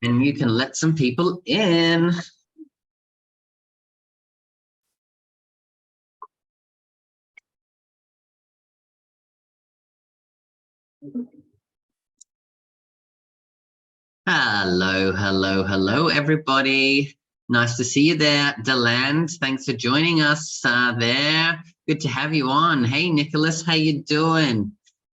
And you can let some people in. Hello, hello, hello, everybody. Nice to see you there, Deland. Thanks for joining us there. Good to have you on. Hey, Nicholas, how you doing?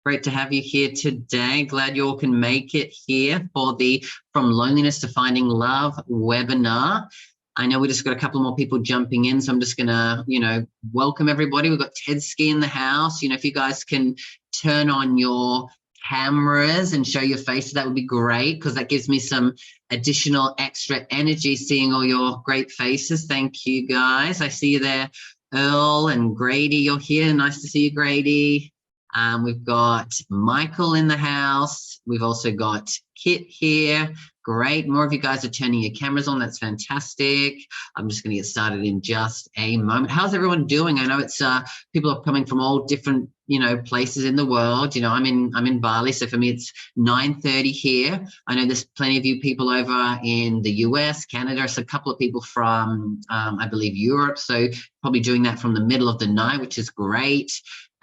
Great to have you here today. Glad you all can make it here for the From Loneliness to Finding Love webinar. I know we just got a couple more people jumping in, so I'm just gonna, welcome everybody. We've got Ted Ski in the house. If you guys can turn on your cameras and show your faces, that would be great, because that gives me some additional extra energy seeing all your great faces. Thank you, guys. I see you there. Earl and Grady, you're here. Nice to see you, Grady. We've got Michael in the house. We've also got Kit here. Great. More of you guys are turning your cameras on. That's fantastic. I'm just going to get started in just a moment. How's everyone doing? I know it's people are coming from all different places in the world. I'm in Bali, so for me it's 9:30 here. I know there's plenty of you people over in the US, Canada, so a couple of people from I believe Europe, so probably doing that from the middle of the night, which is great.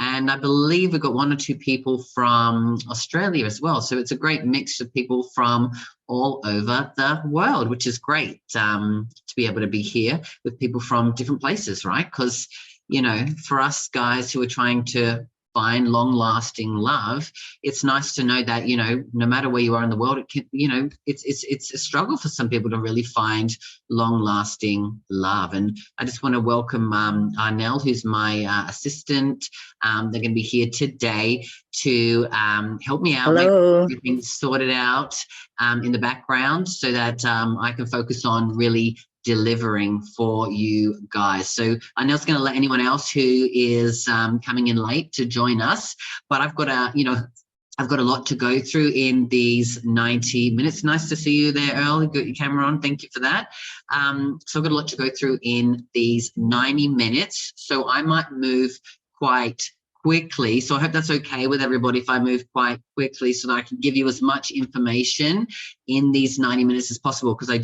And I believe we've got one or two people from Australia as well. So it's a great mix of people from all over the world, which is great to be able to be here with people from different places, right? Because, for us guys who are trying to find long-lasting love, it's nice to know that, no matter where you are in the world, it can, it's a struggle for some people to really find long-lasting love. And I just want to welcome Arnell, who's my assistant. They're going to be here today to help me out, make everything sorted out in the background, so that I can focus on really delivering for you guys. So I know it's going to let anyone else who is coming in late to join us, but I've got a lot to go through in these 90 minutes. Nice to see you there, Earl. You've got your camera on. Thank you for that. So I've got a lot to go through in these 90 minutes. So I might move quite quickly. So I hope that's okay with everybody if I move quite quickly, so that I can give you as much information in these 90 minutes as possible, because I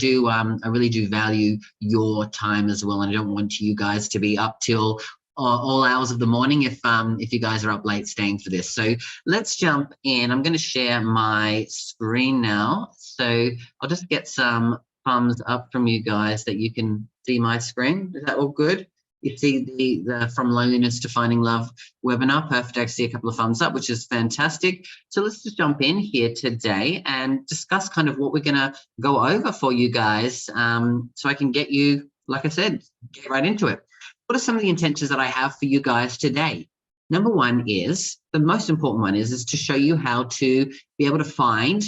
really do value your time as well, and I don't want you guys to be up till all hours of the morning if you guys are up late staying for this. So let's jump in. I'm going to share my screen now. So I'll just get some thumbs up from you guys that you can see my screen. Is that all good? You see the From Loneliness to Finding Love webinar. Perfect. I see a couple of thumbs up, which is fantastic. So let's just jump in here today and discuss kind of what we're going to go over for you guys, so I can get you, like I said, get right into it. What are some of the intentions that I have for you guys today? Number one is, the most important one is to show you how to be able to find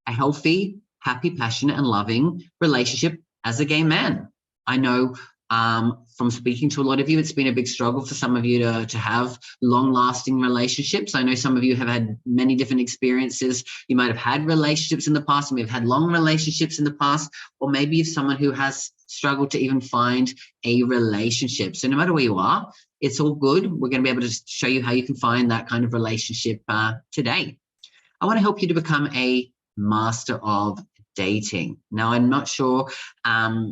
a healthy, happy, passionate, and loving relationship as a gay man. I know from speaking to a lot of you, it's been a big struggle for some of you to have long-lasting relationships. I know some of you have had many different experiences. You might have had relationships in the past, and may have had long relationships in the past, or maybe you're someone who has struggled to even find a relationship. So no matter where you are, it's all good. We're going to be able to show you how you can find that kind of relationship today. I want to help you to become a master of dating. Now, I'm not sure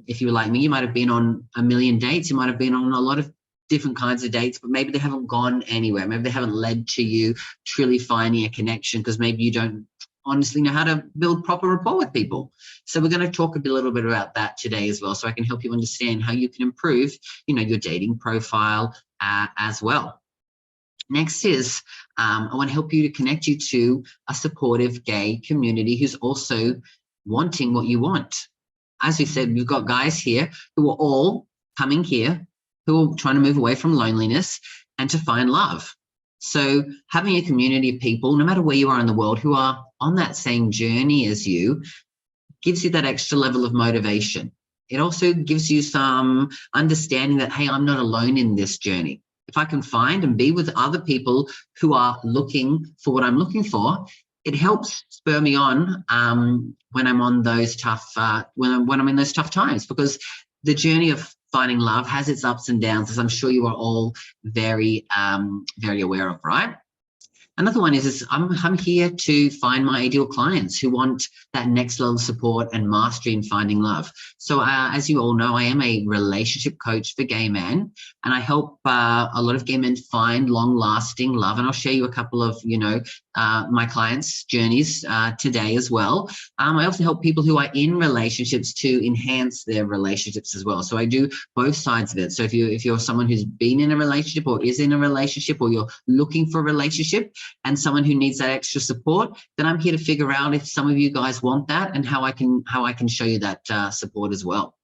if you were like me, you might have been on a million dates. You might have been on a lot of different kinds of dates, but maybe they haven't gone anywhere. Maybe they haven't led to you truly finding a connection, because maybe you don't honestly know how to build proper rapport with people. So we're going to talk a little bit about that today as well, so I can help you understand how you can improve, your dating profile as well. Next is, I want to help you to connect you to a supportive gay community who's also wanting what you want. As we said, we've got guys here who are all coming here, who are trying to move away from loneliness and to find love. So having a community of people, no matter where you are in the world, who are on that same journey as you, gives you that extra level of motivation. It also gives you some understanding that, hey, I'm not alone in this journey. If I can find and be with other people who are looking for what I'm looking for, it helps spur me on when I'm on those tough, when I'm in those tough times, because the journey of finding love has its ups and downs, as I'm sure you are all very, very aware of, right? Another one is I'm here to find my ideal clients who want that next level support and mastery in finding love. So as you all know, I am a relationship coach for gay men, and I help a lot of gay men find long-lasting love. And I'll share you a couple of, my clients' journeys today as well. I also help people who are in relationships to enhance their relationships as well. So I do both sides of it. So if you're someone who's been in a relationship or is in a relationship, or you're looking for a relationship, and someone who needs that extra support, then I'm here to figure out if some of you guys want that and how I can show you that support as well.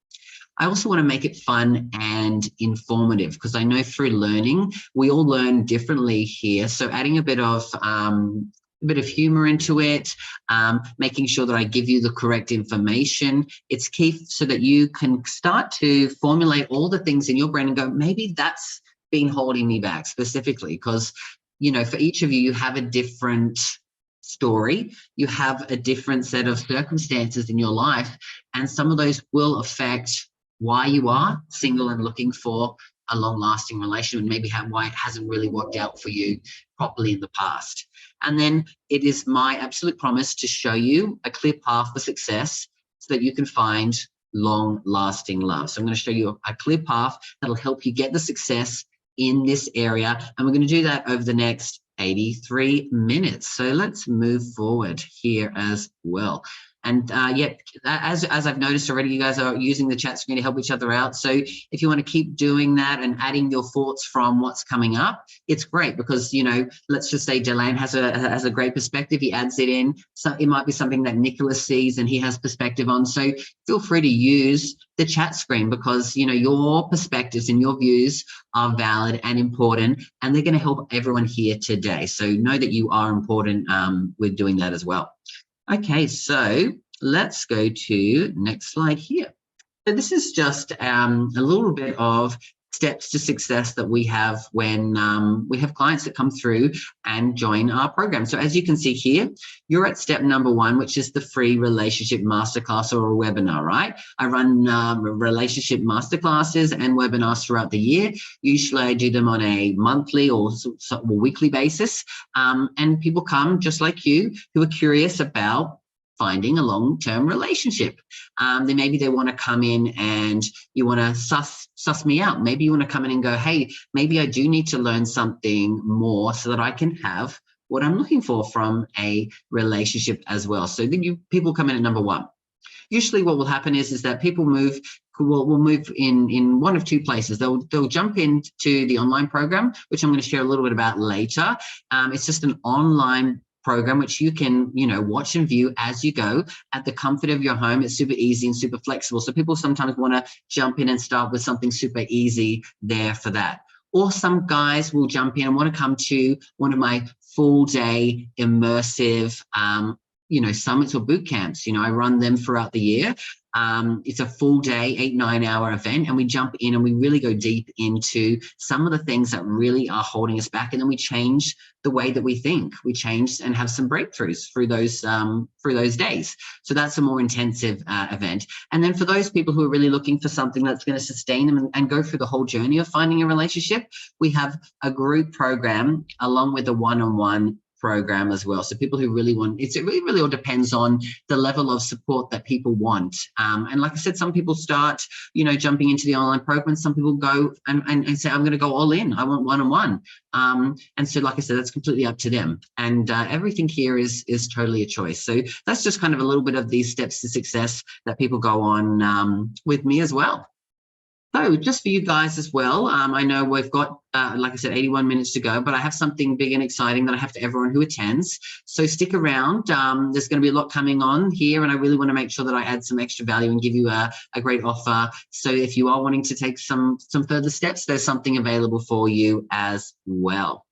I also want to make it fun and informative, because I know through learning, we all learn differently here. So adding a bit of humor into it, making sure that I give you the correct information. It's key so that you can start to formulate all the things in your brain and go, maybe that's been holding me back specifically, because for each of you, you have a different story, you have a different set of circumstances in your life, and some of those will affect why you are single and looking for a long-lasting relationship, and maybe why it hasn't really worked out for you properly in the past. And then it is my absolute promise to show you a clear path for success so that you can find long-lasting love. So I'm going to show you a clear path that'll help you get the success in this area, and we're going to do that over the next 83 minutes. So let's move forward here as well. And as I've noticed already, you guys are using the chat screen to help each other out. So if you want to keep doing that and adding your thoughts from what's coming up, it's great, because, let's just say Delan has a great perspective. He adds it in. So it might be something that Nicholas sees and he has perspective on. So feel free to use the chat screen, because, your perspectives and your views are valid and important, and they're going to help everyone here today. So know that you are important with doing that as well. Okay, so let's go to next slide here. So this is just a little bit of steps to success that we have when we have clients that come through and join our program. So as you can see here, you're at step number 1, which is the free relationship masterclass or a webinar, right? I run relationship masterclasses and webinars throughout the year. Usually I do them on a monthly or weekly basis. And people come just like you who are curious about finding a long-term relationship. Then maybe they want to come in and you want to suss me out. Maybe you want to come in and go, hey, maybe I do need to learn something more so that I can have what I'm looking for from a relationship as well. So then people come in at number 1. Usually what will happen is that people will move in one of 2 places. They'll jump into the online program, which I'm going to share a little bit about later. It's just an online program which you can watch and view as you go at the comfort of your home. It's super easy and super flexible, so people sometimes want to jump in and start with something super easy there for that. Or some guys will jump in and want to come to one of my full day immersive summits or boot camps. I run them throughout the year. It's a full day, 8-9 hour event, and we jump in and we really go deep into some of the things that really are holding us back, and then we change the way that we think. We change and have some breakthroughs through those days. So that's a more intensive event. And then for those people who are really looking for something that's going to sustain them and go through the whole journey of finding a relationship, we have a group program along with a one-on-one program as well. So people who really want it really all depends on the level of support that people want. And like I said, some people start, jumping into the online program. Some people go and say, I'm going to go all in. I want one-on-one. And so, like I said, that's completely up to them. And everything here is totally a choice. So that's just kind of a little bit of these steps to success that people go on with me as well. So just for you guys as well, I know we've got, like I said, 81 minutes to go, but I have something big and exciting that I have to everyone who attends. So stick around. There's going to be a lot coming on here, and I really want to make sure that I add some extra value and give you a great offer. So if you are wanting to take some further steps, there's something available for you as well.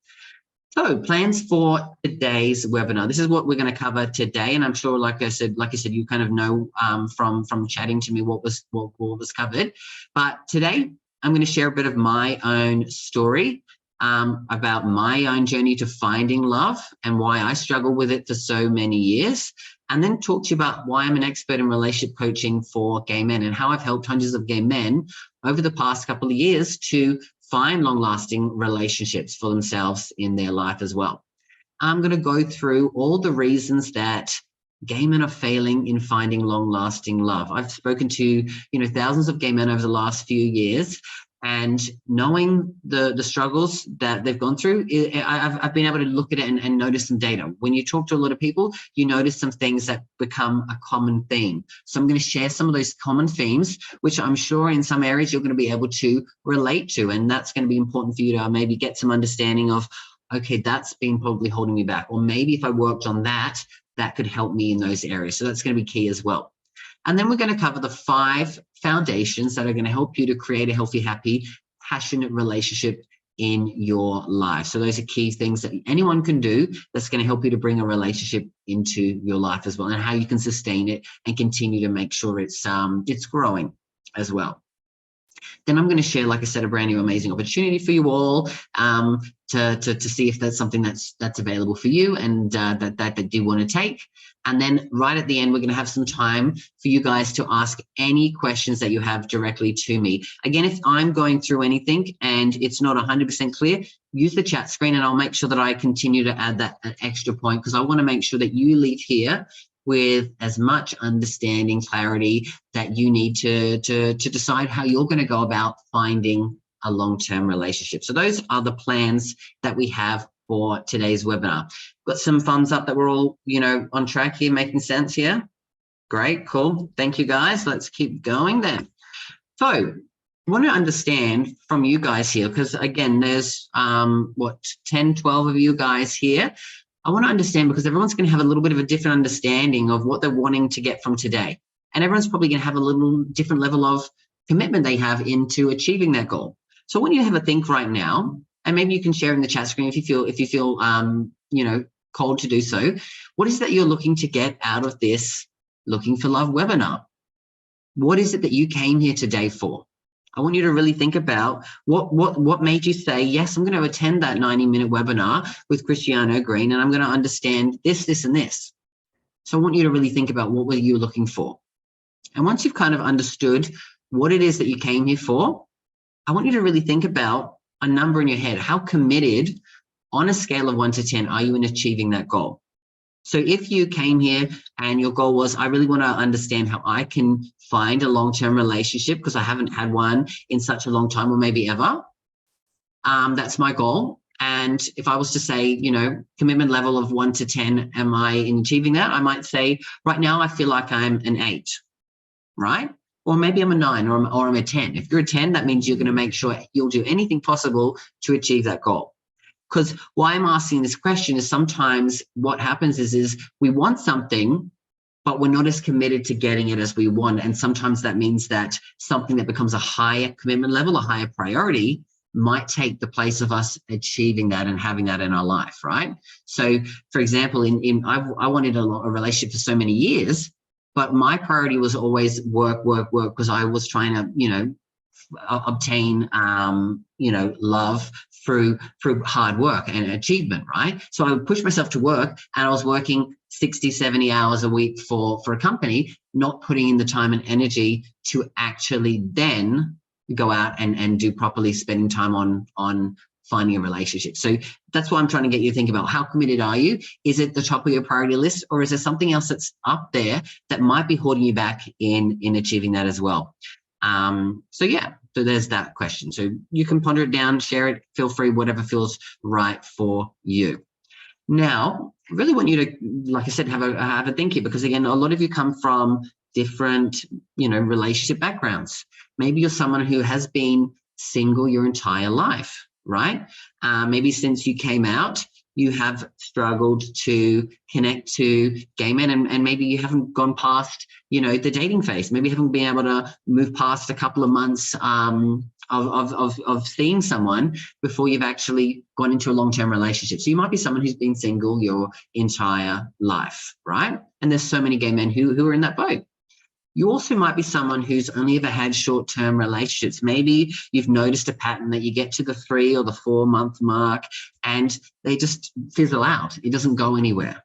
So plans for today's webinar. This is what we're going to cover today, and I'm sure, like I said, you kind of know from chatting to me what was covered. But today, I'm going to share a bit of my own story about my own journey to finding love and why I struggled with it for so many years, and then talk to you about why I'm an expert in relationship coaching for gay men and how I've helped hundreds of gay men over the past couple of years to find long-lasting relationships for themselves in their life as well. I'm going to go through all the reasons that gay men are failing in finding long-lasting love. I've spoken to, thousands of gay men over the last few years, and knowing the struggles that they've gone through, I've been able to look at it and notice some data. When you talk to a lot of people, you notice some things that become a common theme. So I'm going to share some of those common themes, which I'm sure in some areas you're going to be able to relate to. And that's going to be important for you to maybe get some understanding of, okay, that's been probably holding me back. Or maybe if I worked on that, that could help me in those areas. So that's going to be key as well. And then we're going to cover the 5 foundations that are going to help you to create a healthy, happy, passionate relationship in your life. So those are key things that anyone can do that's going to help you to bring a relationship into your life as well, and how you can sustain it and continue to make sure it's growing as well. Then I'm going to share, like I said, a brand new amazing opportunity for you all to see if that's something that's available for you and that you want to take. And then right at the end, we're going to have some time for you guys to ask any questions that you have directly to me. Again, if I'm going through anything and it's not 100% clear, use the chat screen and I'll make sure that I continue to add that extra point, because I want to make sure that you leave here with as much understanding, clarity that you need to decide how you're going to go about finding a long-term relationship. So those are the plans that we have for today's webinar. Got some thumbs up that we're all, on track here, making sense here. Great, cool. Thank you, guys. Let's keep going then. So I want to understand from you guys here, because again, there's 10, 12 of you guys here. I want to understand, because everyone's going to have a little bit of a different understanding of what they're wanting to get from today. And everyone's probably going to have a little different level of commitment they have into achieving that goal. So I want you to have a think right now, and maybe you can share in the chat screen if you feel called to do so. What is it that you're looking to get out of this Looking for Love webinar? What is it that you came here today for? I want you to really think about what made you say, yes, I'm going to attend that 90-minute webinar with Christiano Green, and I'm going to understand this, this, and this. So I want you to really think about what were you looking for. And once you've kind of understood what it is that you came here for, I want you to really think about a number in your head. How committed on a scale of 1 to 10 are you in achieving that goal? So if you came here and your goal was, I really want to understand how I can find a long-term relationship because I haven't had one in such a long time, or maybe ever, that's my goal. And if I was to say, commitment level of 1 to 10, am I in achieving that? I might say right now I feel like I'm an 8, right? Or maybe I'm a 9 or I'm a 10. If you're a 10, that means you're going to make sure you'll do anything possible to achieve that goal. Because why I'm asking this question is sometimes what happens is we want something, but we're not as committed to getting it as we want. And sometimes that means that something that becomes a higher commitment level, a higher priority, might take the place of us achieving that and having that in our life, right? So, for example, I wanted a relationship for so many years, but my priority was always work, because I was trying to, obtain, love through hard work and achievement, right? So I would push myself to work, and I was working 60, 70 hours a week for a company, not putting in the time and energy to actually then go out and do properly, spending time on finding a relationship. So that's why I'm trying to get you to think about, how committed are you? Is it the top of your priority list, or is there something else that's up there that might be holding you back in achieving that as well? So there's that question. So you can ponder it down, share it, feel free, whatever feels right for you. Now, I really want you to, like I said, have a think here, because again, a lot of you come from different, relationship backgrounds. Maybe you're someone who has been single your entire life, right? Maybe since you came out, you have struggled to connect to gay men, and maybe you haven't gone past, the dating phase. Maybe you haven't been able to move past a couple of months of seeing someone before you've actually gone into a long-term relationship. So you might be someone who's been single your entire life, right? And there's so many gay men who are in that boat. You also might be someone who's only ever had short-term relationships. Maybe you've noticed a pattern that you get to the 3 or the 4 month mark and they just fizzle out. It doesn't go anywhere.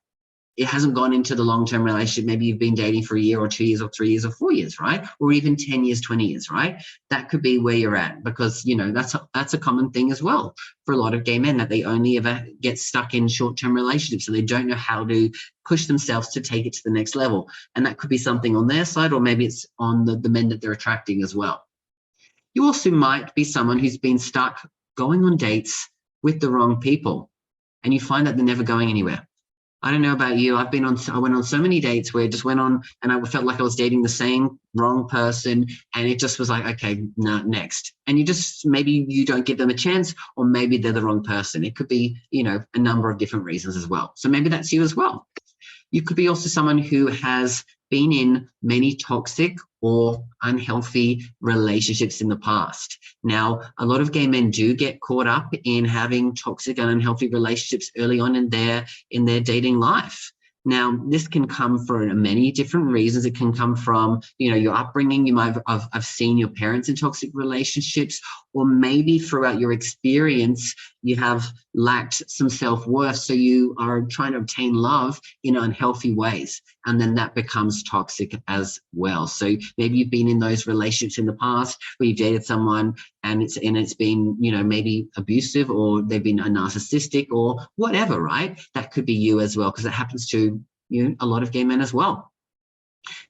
it hasn't gone into the long-term relationship. Maybe you've been dating for a year or 2 years or 3 years or 4 years, right? Or even 10 years, 20 years, right? That could be where you're at, because, you know, that's a common thing as well for a lot of gay men, that they only ever get stuck in short-term relationships. So they don't know how to push themselves to take it to the next level. And that could be something on their side, or maybe it's on the men that they're attracting as well. You also might be someone who's been stuck going on dates with the wrong people, and you find that they're never going anywhere. I don't know about you. I went on so many dates where I just went on and I felt like I was dating the same wrong person, and it just was like, okay, no, next. And maybe you don't give them a chance, or maybe they're the wrong person. It could be, you know, a number of different reasons as well. So maybe that's you as well. You could be also someone who has been in many toxic or unhealthy relationships in the past. Now, a lot of gay men do get caught up in having toxic and unhealthy relationships early on in their dating life. Now, this can come for many different reasons. It can come from, you know, your upbringing. You might have seen your parents in toxic relationships, or maybe throughout your experience, you have lacked some self-worth. So you are trying to obtain love in unhealthy ways, and then that becomes toxic as well. So maybe you've been in those relationships in the past where you've dated someone and it's been, you know, maybe abusive, or they've been a narcissistic or whatever, right? That could be you as well, because it happens to, you know, a lot of gay men as well.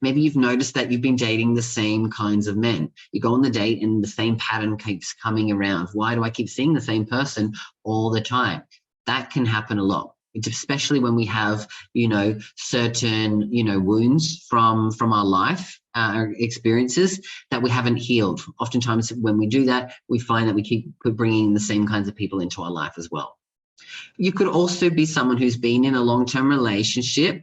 Maybe you've noticed that you've been dating the same kinds of men. You go on the date and the same pattern keeps coming around. Why do I keep seeing the same person all the time? That can happen a lot, especially when we have, you know, certain, you know, wounds from our life, our experiences that we haven't healed. Oftentimes when we do that, we find that we keep bringing the same kinds of people into our life as well. You could also be someone who's been in a long-term relationship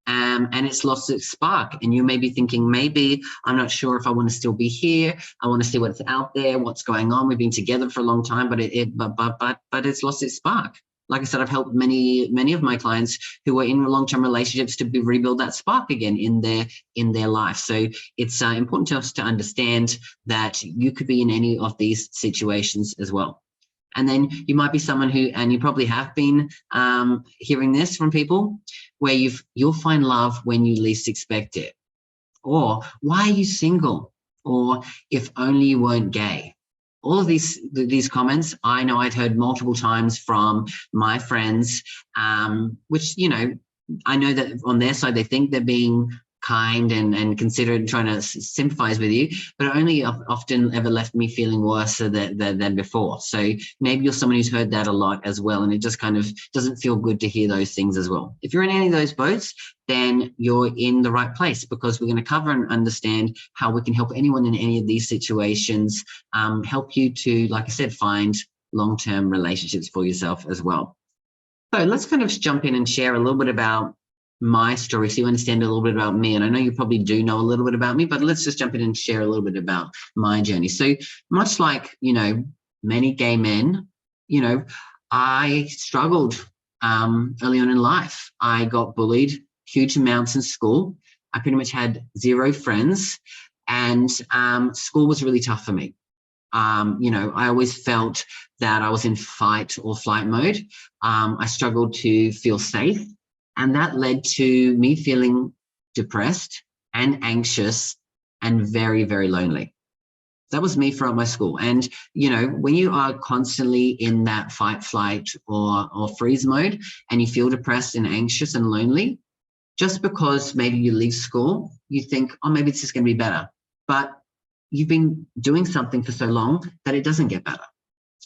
and it's lost its spark, and you may be thinking, maybe I'm not sure if I want to still be here. I want to see what's out there, what's going on. We've been together for a long time, but it's lost its spark. Like I said, I've helped many of my clients who were in long-term relationships to rebuild that spark again in their life. So it's important to us to understand that you could be in any of these situations as well. And then you might be someone who, and you probably have been hearing this from people, where you'll find love when you least expect it. Or, why are you single? Or, if only you weren't gay. All of these comments, I know I'd heard multiple times from my friends, which, you know, I know that on their side, they think they're being kind and considerate and trying to sympathize with you, but it only often ever left me feeling worse than before. So maybe you're someone who's heard that a lot as well, and it just kind of doesn't feel good to hear those things as well. If you're in any of those boats, then you're in the right place, because we're going to cover and understand how we can help anyone in any of these situations, help you to, like I said, find long-term relationships for yourself as well. So let's kind of jump in and share a little bit about my story, so you understand a little bit about me. And I know you probably do know a little bit about me, but let's just jump in and share a little bit about my journey. So much like, you know, many gay men, you know, I struggled early on in life. I got bullied huge amounts in school. I pretty much had zero friends, and school was really tough for me. You know, I always felt that I was in fight or flight mode. I struggled to feel safe. And that led to me feeling depressed and anxious and very, very lonely. That was me throughout my school. And, you know, when you are constantly in that fight, flight, or freeze mode, and you feel depressed and anxious and lonely, just because maybe you leave school, you think, oh, maybe it's just going to be better. But you've been doing something for so long that it doesn't get better.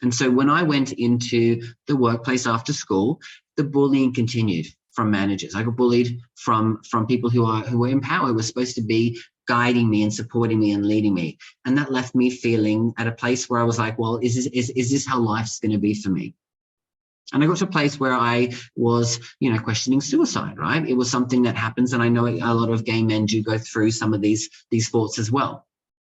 And so when I went into the workplace after school, the bullying continued from managers. I got bullied from people who were in power, who were supposed to be guiding me and supporting me and leading me. And that left me feeling at a place where I was like, well, is this how life's going to be for me? And I got to a place where I was, you know, questioning suicide, right? It was something that happens. And I know a lot of gay men do go through some of these thoughts as well.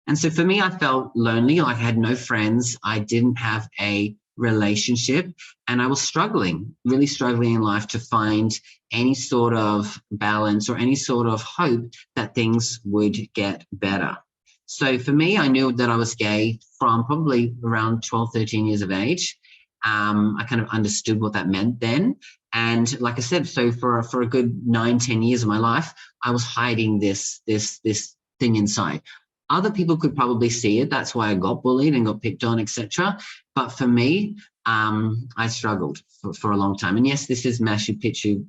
And so for me, I felt lonely, like I had no friends. I didn't have a relationship, and I was struggling, really struggling in life to find any sort of balance or any sort of hope that things would get better. So for me, I knew that I was gay from probably around 12, 13 years of age. I kind of understood what that meant then. And like I said, so for a good 9-10 years of my life, I was hiding this thing inside. Other people could probably see it. That's why I got bullied and got picked on, etc. But for me, I struggled for a long time. And yes, this is Machu Picchu,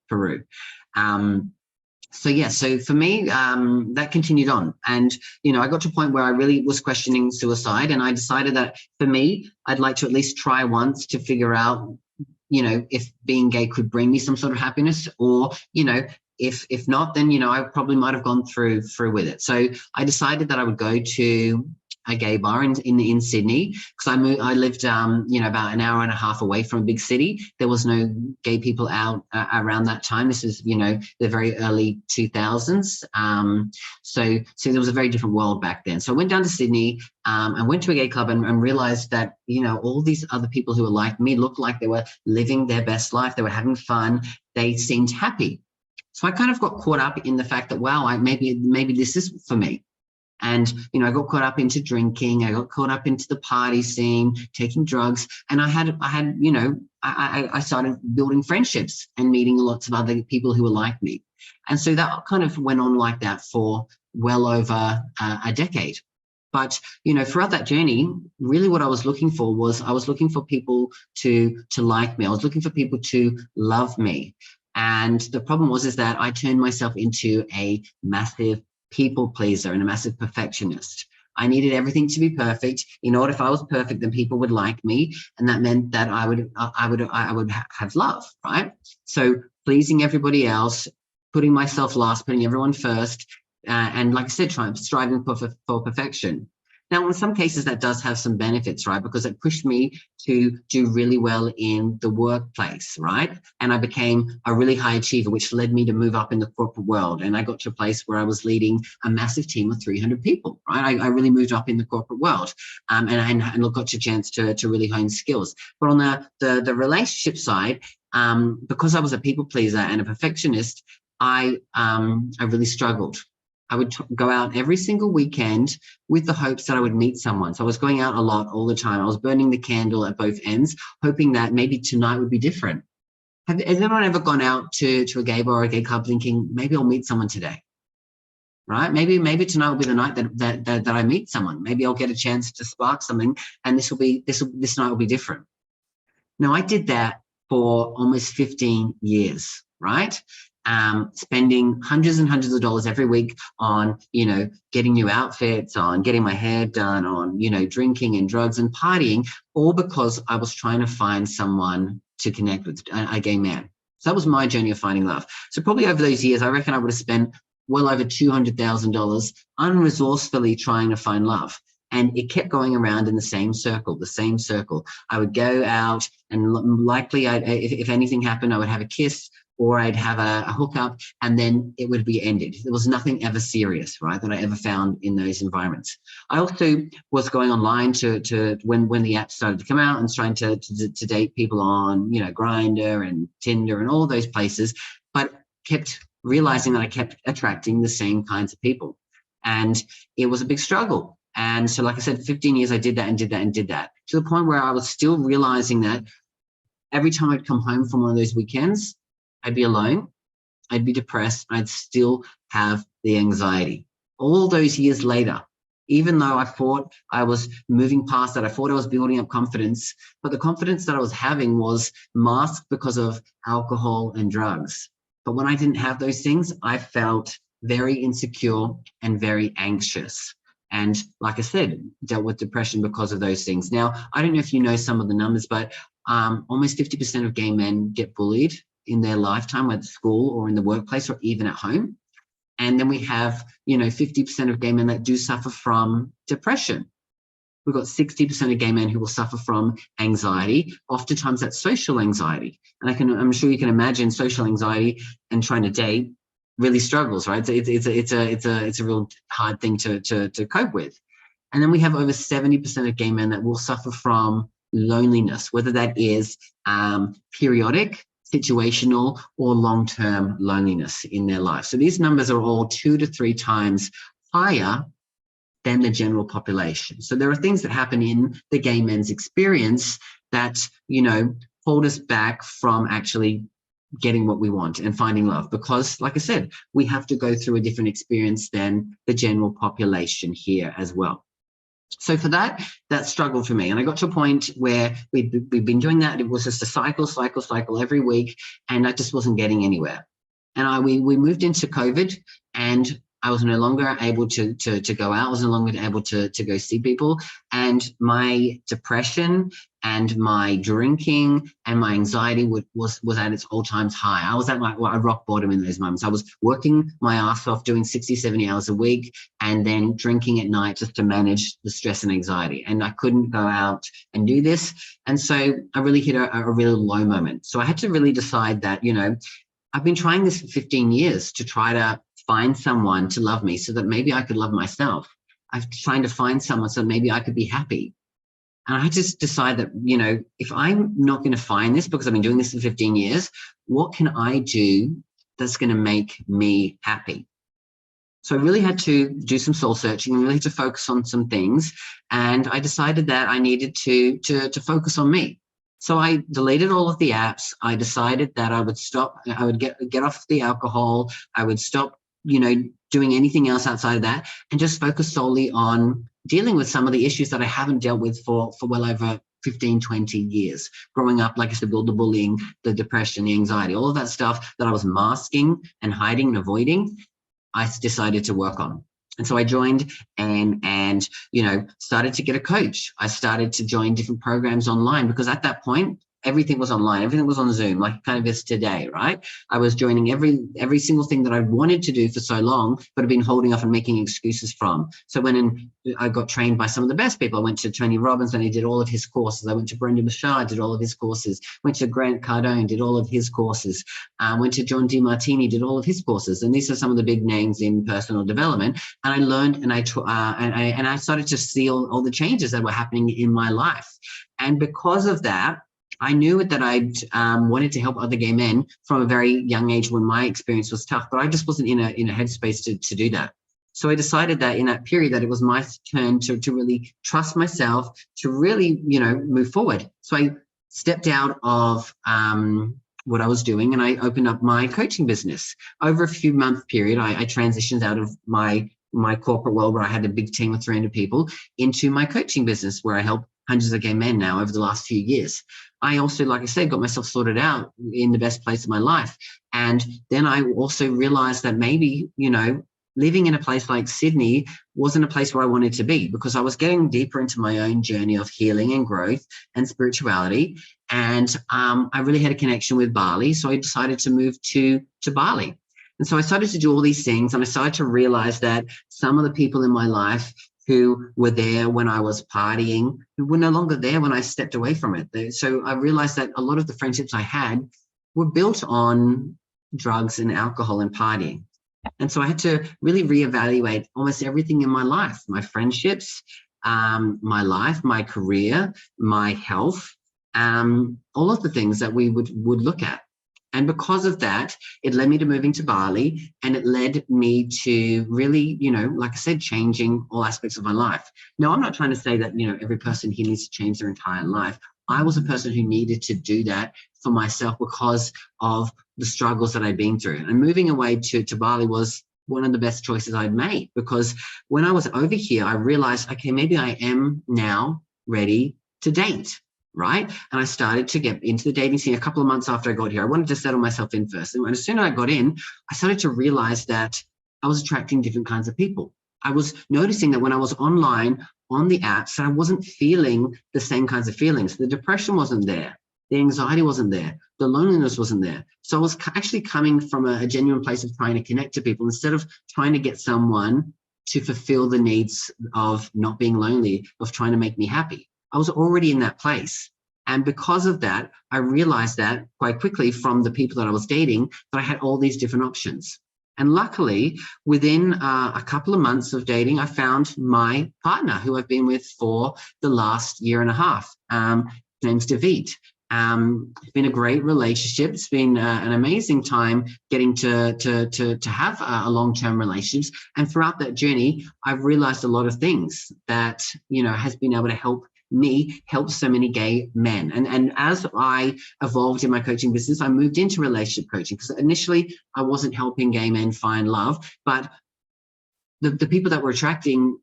Peru. So yeah, so for me, that continued on. And, you know, I got to a point where I really was questioning suicide. And I decided that for me, I'd like to at least try once to figure out, you know, if being gay could bring me some sort of happiness, or, you know, if not, then, you know, I probably might have gone through with it. So I decided that I would go to a gay bar in Sydney, because I lived, you know, about an hour and a half away from a big city. There was no gay people out around that time. This is, you know, the very early 2000s. So there was a very different world back then. So I went down to Sydney, and went to a gay club, and realized that, you know, all these other people who were like me looked like they were living their best life. They were having fun. They seemed happy. So I kind of got caught up in the fact that, wow, maybe this is for me. And, you know, I got caught up into drinking. I got caught up into the party scene, taking drugs. And I had, you know, I started building friendships and meeting lots of other people who were like me. And so that kind of went on like that for well over a decade. But, you know, throughout that journey, really what I was looking for was, I was looking for people to like me. I was looking for people to love me. And the problem is that I turned myself into a massive people pleaser and a massive perfectionist. I needed everything to be perfect. In order, if I was perfect, then people would like me, and that meant that I would have love, right? So pleasing everybody else, putting myself last, putting everyone first, and like I said, striving for perfection. Now, in some cases, that does have some benefits, right? Because it pushed me to do really well in the workplace, right? And I became a really high achiever, which led me to move up in the corporate world. And I got to a place where I was leading a massive team of 300 people, right? I really moved up in the corporate world, and got a chance to really hone skills. But on the relationship side, because I was a people pleaser and a perfectionist, I really struggled. I would go out every single weekend with the hopes that I would meet someone. So I was going out a lot all the time. I was burning the candle at both ends, hoping that maybe tonight would be different. Has anyone ever gone out to a gay bar or a gay club thinking, maybe I'll meet someone today, right? Maybe tonight will be the night that I meet someone. Maybe I'll get a chance to spark something, and this night will be different. Now, I did that for almost 15 years, right? Spending hundreds and hundreds of dollars every week on, you know, getting new outfits, on getting my hair done, on, you know, drinking and drugs and partying, all because I was trying to find someone to connect with, a gay man. So that was my journey of finding love. So probably over those years, I reckon I would have spent well over $200,000 unresourcefully trying to find love. And it kept going around in the same circle. I would go out, and likely, if anything happened, I would have a kiss, or I'd have a hookup, and then it would be ended. There was nothing ever serious, right, that I ever found in those environments. I also was going online to when the app started to come out, and trying to date people on, you know, Grindr and Tinder and all those places, but kept realizing that I kept attracting the same kinds of people. And it was a big struggle. And so, like I said, 15 years I did that, to the point where I was still realizing that every time I'd come home from one of those weekends, I'd be alone, I'd be depressed, I'd still have the anxiety. All those years later, even though I thought I was moving past that, I thought I was building up confidence, but the confidence that I was having was masked because of alcohol and drugs. But when I didn't have those things, I felt very insecure and very anxious. And like I said, dealt with depression because of those things. Now, I don't know if you know some of the numbers, but almost 50% of gay men get bullied in their lifetime, whether at school or in the workplace or even at home. And then we have, you know, 50% of gay men that do suffer from depression. We've got 60% of gay men who will suffer from anxiety. Oftentimes that's social anxiety. And I'm sure you can imagine social anxiety and trying to date really struggles, right? It's a real hard thing to cope with. And then we have over 70% of gay men that will suffer from loneliness, whether that is periodic, situational, or long-term loneliness in their life. So these numbers are all 2 to 3 times higher than the general population. So there are things that happen in the gay men's experience that, you know, hold us back from actually getting what we want and finding love, because like I said, we have to go through a different experience than the general population here as well. So for that struggled for me. And I got to a point where we'd been doing that. It was just a cycle every week, and I just wasn't getting anywhere. And we moved into COVID, and I was no longer able to go out. I was no longer able to go see people. And my depression and my drinking and my anxiety was at its all times high. I was at my rock bottom in those moments. I was working my ass off, doing 60, 70 hours a week, and then drinking at night just to manage the stress and anxiety. And I couldn't go out and do this. And so I really hit a really low moment. So I had to really decide that, I've been trying this for 15 years to try to find someone to love me so that maybe I could love myself. I'm trying to find someone so maybe I could be happy. And I just decided that, if I'm not going to find this because I've been doing this for 15 years, what can I do that's going to make me happy? So I really had to do some soul searching and really had to focus on some things. And I decided that I needed to focus on me. So I deleted all of the apps. I decided that I would stop. I would get off the alcohol. I would stop, doing anything else outside of that, and just focus solely on dealing with some of the issues that I haven't dealt with for well over 15, 20 years. Growing up, like I said, all the bullying, the depression, the anxiety, all of that stuff that I was masking and hiding and avoiding, I decided to work on. And so I joined and started to get a coach. I started to join different programs online, because at that point, everything was online. Everything was on Zoom, like it kind of is today, right? I was joining every single thing that I wanted to do for so long, but have been holding off and making excuses from. So I got trained by some of the best people. I went to Tony Robbins and he did all of his courses. I went to Brendan Bouchard, did all of his courses. Went to Grant Cardone, did all of his courses. Went to John DeMartini, did all of his courses. And these are some of the big names in personal development. And I learned, and I started to see all the changes that were happening in my life. And because of that, I knew that I'd wanted to help other gay men from a very young age when my experience was tough, but I just wasn't in a headspace to do that. So I decided that in that period that it was my turn to really trust myself, to really, move forward. So I stepped out of what I was doing and I opened up my coaching business. Over a few month period, I transitioned out of my corporate world where I had a big team of 300 people into my coaching business, where I help hundreds of gay men now over the last few years. I also, like I said, got myself sorted out in the best place of my life. And then I also realized that maybe, living in a place like Sydney wasn't a place where I wanted to be, because I was getting deeper into my own journey of healing and growth and spirituality. And I really had a connection with Bali. So I decided to move to Bali. And so I started to do all these things, and I started to realize that some of the people in my life who were there when I was partying, who were no longer there when I stepped away from it. So I realized that a lot of the friendships I had were built on drugs and alcohol and partying. And so I had to really reevaluate almost everything in my life, my friendships, my life, my career, my health, all of the things that we would look at. And because of that, it led me to moving to Bali, and it led me to really, like I said, changing all aspects of my life. Now, I'm not trying to say that, every person here needs to change their entire life. I was a person who needed to do that for myself because of the struggles that I'd been through. And moving away to Bali was one of the best choices I'd made, because when I was over here, I realized, okay, maybe I am now ready to date. Right. And I started to get into the dating scene a couple of months after I got here. I wanted to settle myself in first. And as soon as I got in, I started to realize that I was attracting different kinds of people. I was noticing that when I was online on the apps, I wasn't feeling the same kinds of feelings. The depression wasn't there. The anxiety wasn't there. The loneliness wasn't there. So I was actually coming from a genuine place of trying to connect to people instead of trying to get someone to fulfill the needs of not being lonely, of trying to make me happy. I was already in that place. And because of that, I realized that quite quickly from the people that I was dating, that I had all these different options. And luckily, within a couple of months of dating, I found my partner, who I've been with for the last year and a half. His name's David. It's been a great relationship. It's been an amazing time getting to have a long-term relationships. And throughout that journey, I've realized a lot of things that, has been able to help me help so many gay men. And as I evolved in my coaching business, I moved into relationship coaching, because initially I wasn't helping gay men find love, but the people that were attracting,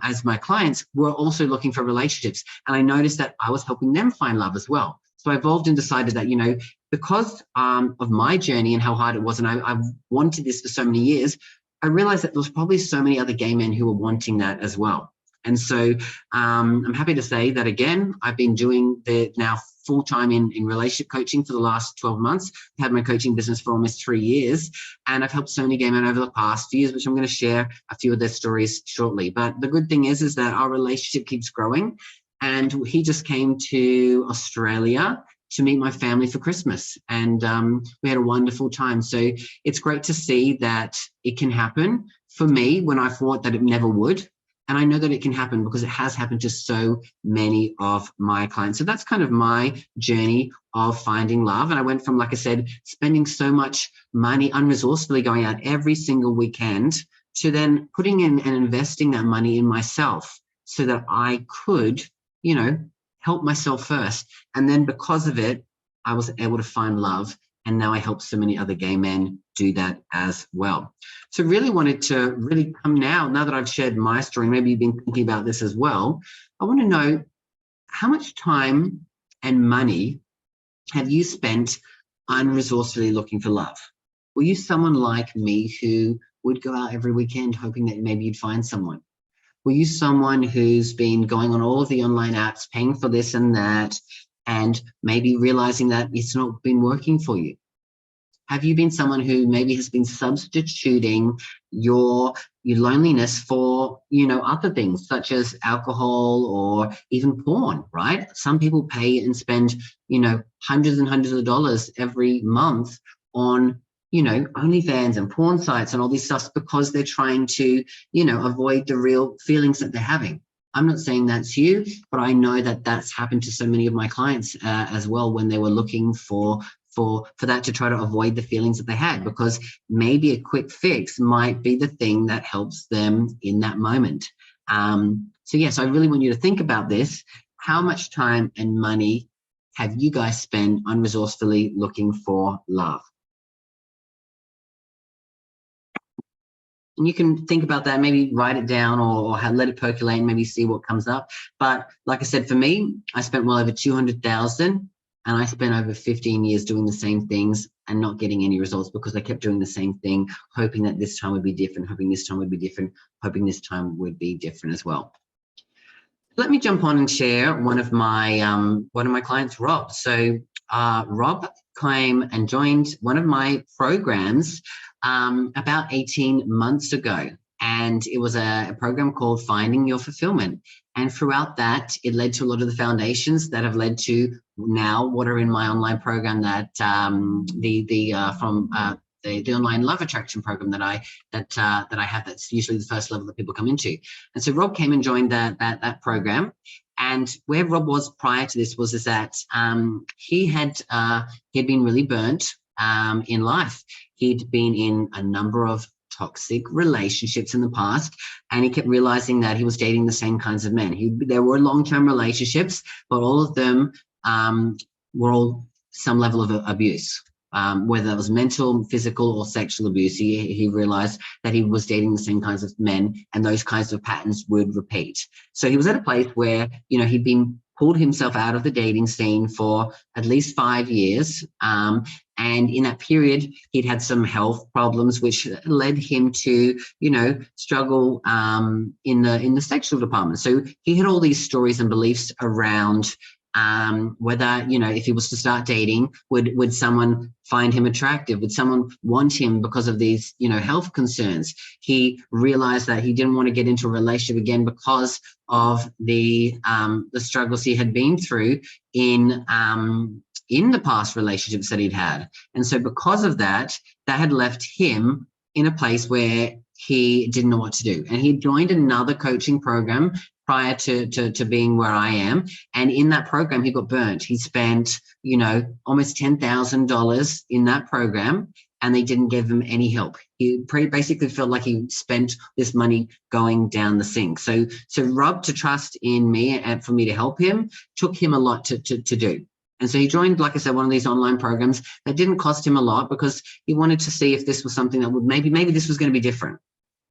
as my clients, were also looking for relationships. And I noticed that I was helping them find love as well. So I evolved and decided that, because of my journey and how hard it was, and I wanted this for so many years, I realized that there was probably so many other gay men who were wanting that as well. And so I'm happy to say that, again, I've been doing the now full-time in relationship coaching for the last 12 months. I've had my coaching business for almost 3 years, and I've helped so many gay men over the past few years, which I'm going to share a few of their stories shortly. But the good thing is that our relationship keeps growing, and he just came to Australia to meet my family for Christmas, and we had a wonderful time. So it's great to see that it can happen for me when I thought that it never would. And I know that it can happen because it has happened to so many of my clients. So that's kind of my journey of finding love. And I went from, like I said, spending so much money unresourcefully, going out every single weekend, to then putting in and investing that money in myself so that I could, help myself first. And then because of it, I was able to find love. And now I help so many other gay men do that as well. So really wanted to come now that I've shared my story, maybe you've been thinking about this as well. I want to know, how much time and money have you spent unresourcefully looking for love? Were you someone like me who would go out every weekend hoping that maybe you'd find someone? Were you someone who's been going on all of the online apps, paying for this and that, and maybe realizing that it's not been working for you? Have you been someone who maybe has been substituting your loneliness for, other things such as alcohol or even porn, right? Some people pay and spend, hundreds and hundreds of dollars every month on, OnlyFans and porn sites and all these stuff because they're trying to, avoid the real feelings that they're having. I'm not saying that's you, but I know that that's happened to so many of my clients as well, when they were looking for that, to try to avoid the feelings that they had, because maybe a quick fix might be the thing that helps them in that moment. So yes, I really want you to think about this. How much time and money have you guys spent unresourcefully looking for love? And you can think about that, maybe write it down or let it percolate and maybe see what comes up. But like I said, for me, I spent well over 200,000, and I spent over 15 years doing the same things and not getting any results, because I kept doing the same thing, hoping that this time would be different, hoping this time would be different, hoping this time would be different as well. Let me jump on and share one of my clients, Rob. So Rob came and joined one of my programs about 18 months ago. And it was a program called Finding Your Fulfillment. And throughout that, it led to a lot of the foundations that have led to now what are in my online program, that the online love attraction program that I have. That's usually the first level that people come into. And so Rob came and joined that program. And where Rob was prior to this was that he had been really burnt in life. He'd been in a number of toxic relationships in the past, and he kept realizing that he was dating the same kinds of men. There were long-term relationships, but all of them were all some level of abuse, whether that was mental, physical, or sexual abuse. He realized that he was dating the same kinds of men, and those kinds of patterns would repeat. So he was at a place where, he'd been pulled himself out of the dating scene for at least 5 years. And in that period, he'd had some health problems, which led him to, struggle in the sexual department. So he had all these stories and beliefs around whether, if he was to start dating, would someone find him attractive? Would someone want him because of these, health concerns? He realized that he didn't want to get into a relationship again because of the struggles he had been through in the past relationships that he'd had. And so because of that had left him in a place where he didn't know what to do. And he joined another coaching program prior to being where I am. And in that program, he got burnt. He spent, almost $10,000 in that program. and they didn't give him any help. He basically felt like he spent this money going down the sink. So Rob, to trust in me and for me to help him, took him a lot to do. And so he joined, like I said, one of these online programs that didn't cost him a lot because he wanted to see if this was something that would maybe this was going to be different.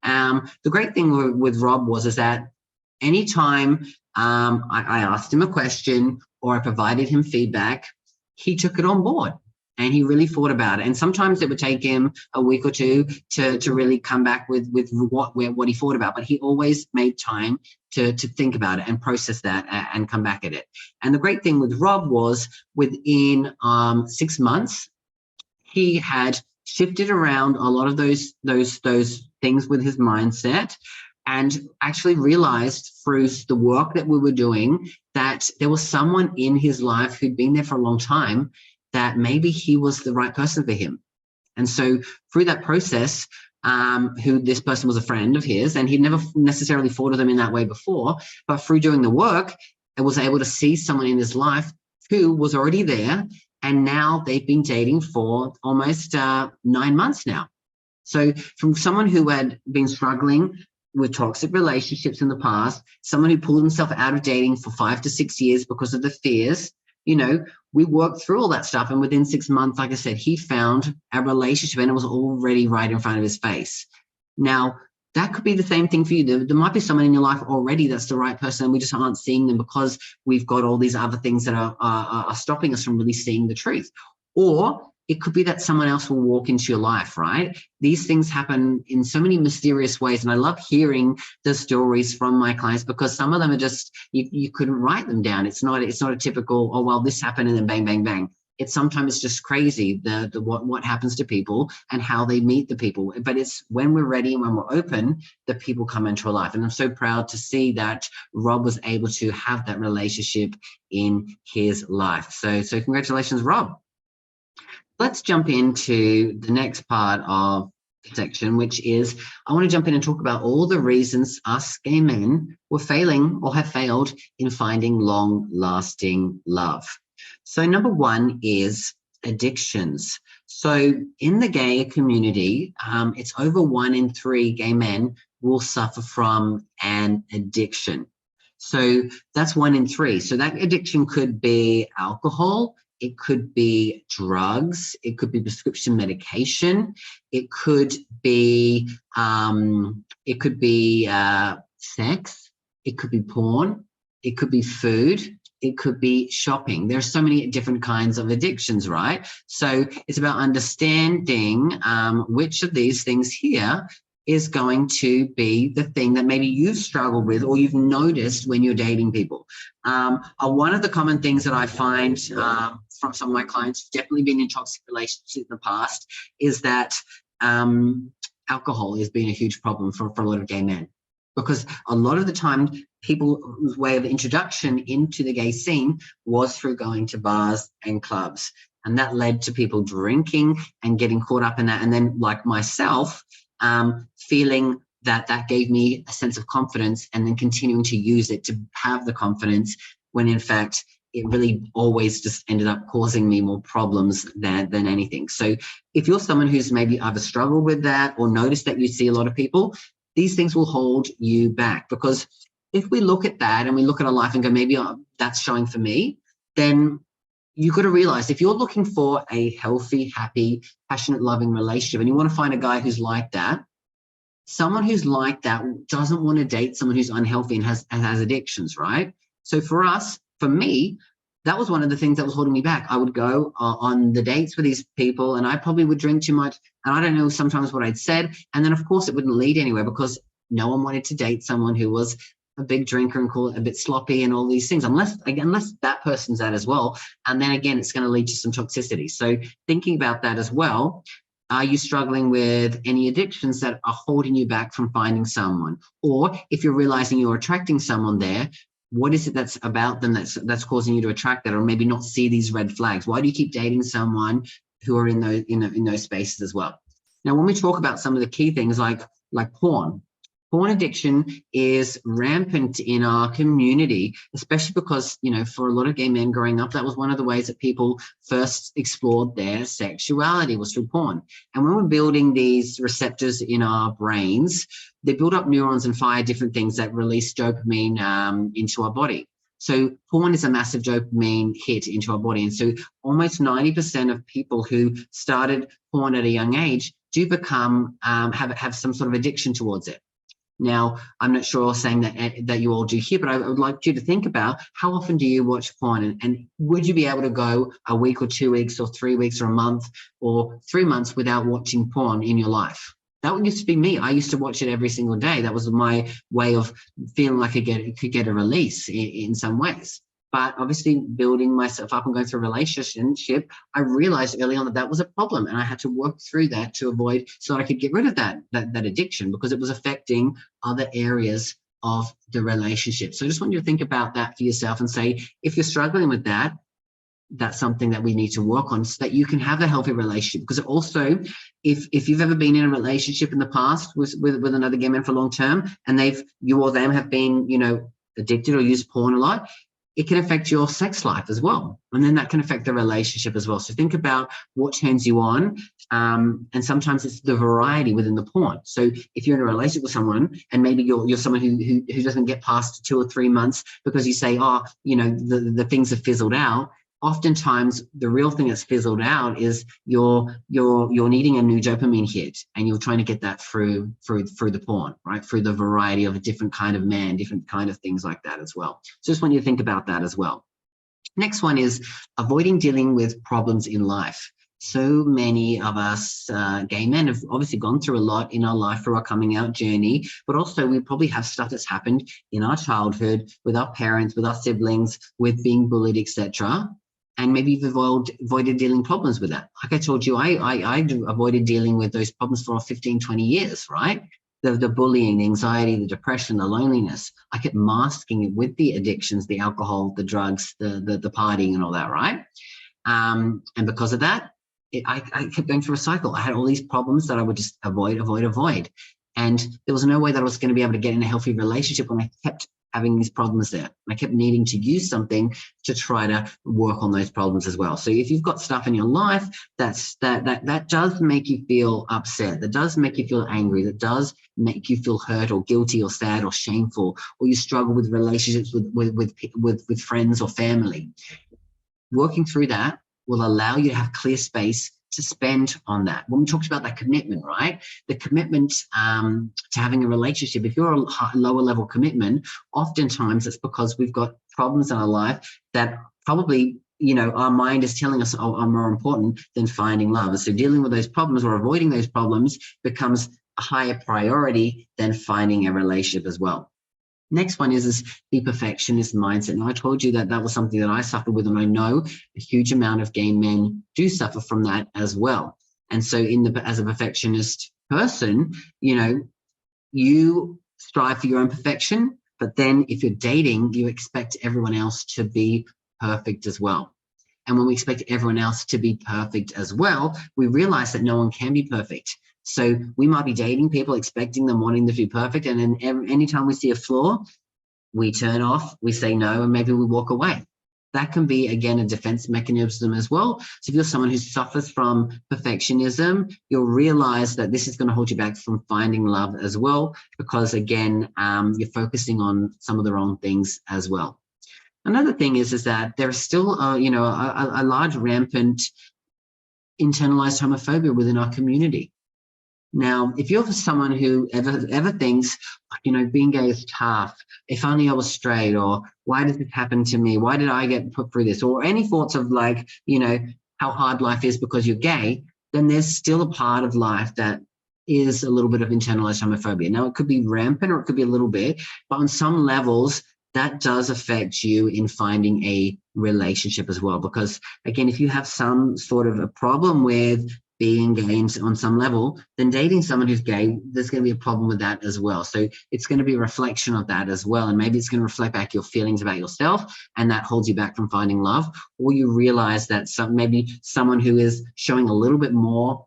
The great thing with Rob is that anytime I asked him a question or I provided him feedback, he took it on board and he really thought about it. And sometimes it would take him a week or two to really come back with what he thought about, but he always made time to think about it and process that and come back at it. And the great thing with Rob was within 6 months, he had shifted around a lot of those things with his mindset, and actually realized through the work that we were doing that there was someone in his life who'd been there for a long time, that maybe he was the right person for him. And so through that process, who this person was a friend of his, and he'd never necessarily thought of them in that way before, but through doing the work, I was able to see someone in his life who was already there, and now they've been dating for almost 9 months now. So from someone who had been struggling with toxic relationships in the past, someone who pulled himself out of dating for 5 to 6 years because of the fears, we worked through all that stuff. And within 6 months, like I said, he found a relationship and it was already right in front of his face. Now, that could be the same thing for you. There might be someone in your life already that's the right person, and we just aren't seeing them because we've got all these other things that are stopping us from really seeing the truth. Or it could be that someone else will walk into your life, right? These things happen in so many mysterious ways. And I love hearing the stories from my clients because some of them are just, you couldn't write them down. It's not a typical, oh, well, this happened and then bang, bang, bang. It's sometimes just crazy, what happens to people and how they meet the people. But it's when we're ready and when we're open that people come into our life. And I'm so proud to see that Rob was able to have that relationship in his life. So congratulations, Rob. Let's jump into the next part of the section, which is I want to jump in and talk about all the reasons us gay men were failing or have failed in finding long-lasting love. So number one is addictions. So in the gay community, it's over 1 in 3 gay men will suffer from an addiction. So that's 1 in 3. So that addiction could be alcohol. It could be drugs. It could be prescription medication. It could be sex. It could be porn. It could be food. It could be shopping. There's so many different kinds of addictions, right? So it's about understanding which of these things here is going to be the thing that maybe you've struggled with or you've noticed when you're dating people. One of the common things that I find from some of my clients who've definitely been in toxic relationships in the past is that alcohol has been a huge problem for a lot of gay men. Because a lot of the time, people's way of introduction into the gay scene was through going to bars and clubs. And that led to people drinking and getting caught up in that. And then, like myself, feeling that gave me a sense of confidence and then continuing to use it to have the confidence when, in fact, it really always just ended up causing me more problems than anything. So if you're someone who's maybe either struggled with that or noticed that you see a lot of people, these things will hold you back. Because if we look at that and we look at our life and go, maybe that's showing for me, then you've got to realize if you're looking for a healthy, happy, passionate, loving relationship and you want to find a guy who's like that, someone who's like that doesn't want to date someone who's unhealthy and has addictions, right? So for me, that was one of the things that was holding me back. I would go on the dates with these people and I probably would drink too much. And I don't know sometimes what I'd said. And then, of course, it wouldn't lead anywhere because no one wanted to date someone who was a big drinker and call it a bit sloppy and all these things, unless that person's that as well. And then again, it's going to lead to some toxicity. So thinking about that as well, are you struggling with any addictions that are holding you back from finding someone? Or if you're realizing you're attracting someone there, what is it that's about them that's causing you to attract that, or maybe not see these red flags? Why do you keep dating someone who are in those spaces as well? Now, when we talk about some of the key things like porn, Porn addiction is rampant in our community, especially because, for a lot of gay men growing up, that was one of the ways that people first explored their sexuality, was through porn. And when we're building these receptors in our brains, they build up neurons and fire different things that release dopamine into our body. So porn is a massive dopamine hit into our body. And so almost 90% of people who started porn at a young age do become, have some sort of addiction towards it. Now, I'm not sure saying that you all do here, but I would like you to think about, how often do you watch porn, and would you be able to go a week or 2 weeks or 3 weeks or a month or 3 months without watching porn in your life? That used to be me. I used to watch it every single day. That was my way of feeling like I could get a release in some ways. But obviously, building myself up and going through a relationship, I realized early on that was a problem, and I had to work through that to avoid, so that I could get rid of that addiction, because it was affecting other areas of the relationship. So I just want you to think about that for yourself and say, if you're struggling with that, that's something that we need to work on, so that you can have a healthy relationship. Because also, if you've ever been in a relationship in the past with another gay man for long term, and you or them have been, addicted or used porn a lot, it can affect your sex life as well. And then that can affect the relationship as well. So think about what turns you on. And sometimes it's the variety within the porn. So if you're in a relationship with someone, and maybe you're someone who doesn't get past 2 or 3 months because you say, the things have fizzled out. Oftentimes, the real thing that's fizzled out is you're needing a new dopamine hit, and you're trying to get that through the porn, right? Through the variety of a different kind of man, different kind of things like that as well. So just want you to think about that as well. Next one is avoiding dealing with problems in life. So many of us gay men have obviously gone through a lot in our life through our coming out journey, but also we probably have stuff that's happened in our childhood with our parents, with our siblings, with being bullied, etc. And maybe you've avoided dealing problems with that. Like I told you, I avoided dealing with those problems for 15, 20 years, right? The bullying, the anxiety, the depression, the loneliness. I kept masking it with the addictions, the alcohol, the drugs, the partying and all that, right? And because of that, I kept going through a cycle. I had all these problems that I would just avoid. And there was no way that I was going to be able to get in a healthy relationship when I kept having these problems there. I kept needing to use something to try to work on those problems as well. So if you've got stuff in your life that does make you feel upset, that does make you feel angry, that does make you feel hurt or guilty or sad or shameful, or you struggle with relationships with friends or family, working through that will allow you to have clear space to spend on that. When we talked about that commitment, right? The commitment to having a relationship, if you're a lower level commitment, oftentimes it's because we've got problems in our life that probably, our mind is telling us are more important than finding love. And so dealing with those problems or avoiding those problems becomes a higher priority than finding a relationship as well. Next one is the perfectionist mindset. Now, I told you that was something that I suffered with, and I know a huge amount of gay men do suffer from that as well. And so as a perfectionist person, you strive for your own perfection, but then if you're dating, you expect everyone else to be perfect as well. And when we expect everyone else to be perfect as well, we realize that no one can be perfect. So we might be dating people, expecting them, wanting them to be perfect. And then anytime we see a flaw, we turn off, we say no, and maybe we walk away. That can be, again, a defense mechanism as well. So if you're someone who suffers from perfectionism, you'll realize that this is going to hold you back from finding love as well, because, again, you're focusing on some of the wrong things as well. Another thing is that there is still, a large rampant internalized homophobia within our community. Now, if you're someone who ever thinks, being gay is tough, if only I was straight, or why does this happen to me? Why did I get put through this? Or any thoughts of how hard life is because you're gay, then there's still a part of life that is a little bit of internalized homophobia. Now, it could be rampant or it could be a little bit, but on some levels, that does affect you in finding a relationship as well. Because, again, if you have some sort of a problem with being gay on some level, then dating someone who's gay, there's going to be a problem with that as well. So it's going to be a reflection of that as well. And maybe it's going to reflect back your feelings about yourself, and that holds you back from finding love. Or you realize that maybe someone who is showing a little bit more,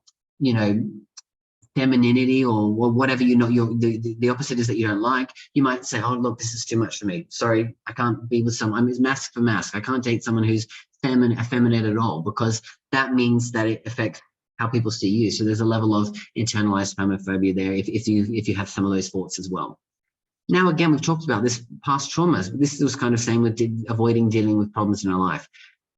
femininity or whatever the opposite is that you don't like, you might say, oh, look, this is too much for me. Sorry, I can't be with someone. I mean, it's mask for mask. I can't date someone who's effeminate at all, because that means that it affects how people see you. So there's a level of internalized homophobia there if you have some of those thoughts as well. Now, again, we've talked about this past traumas. This was kind of same with avoiding dealing with problems in our life.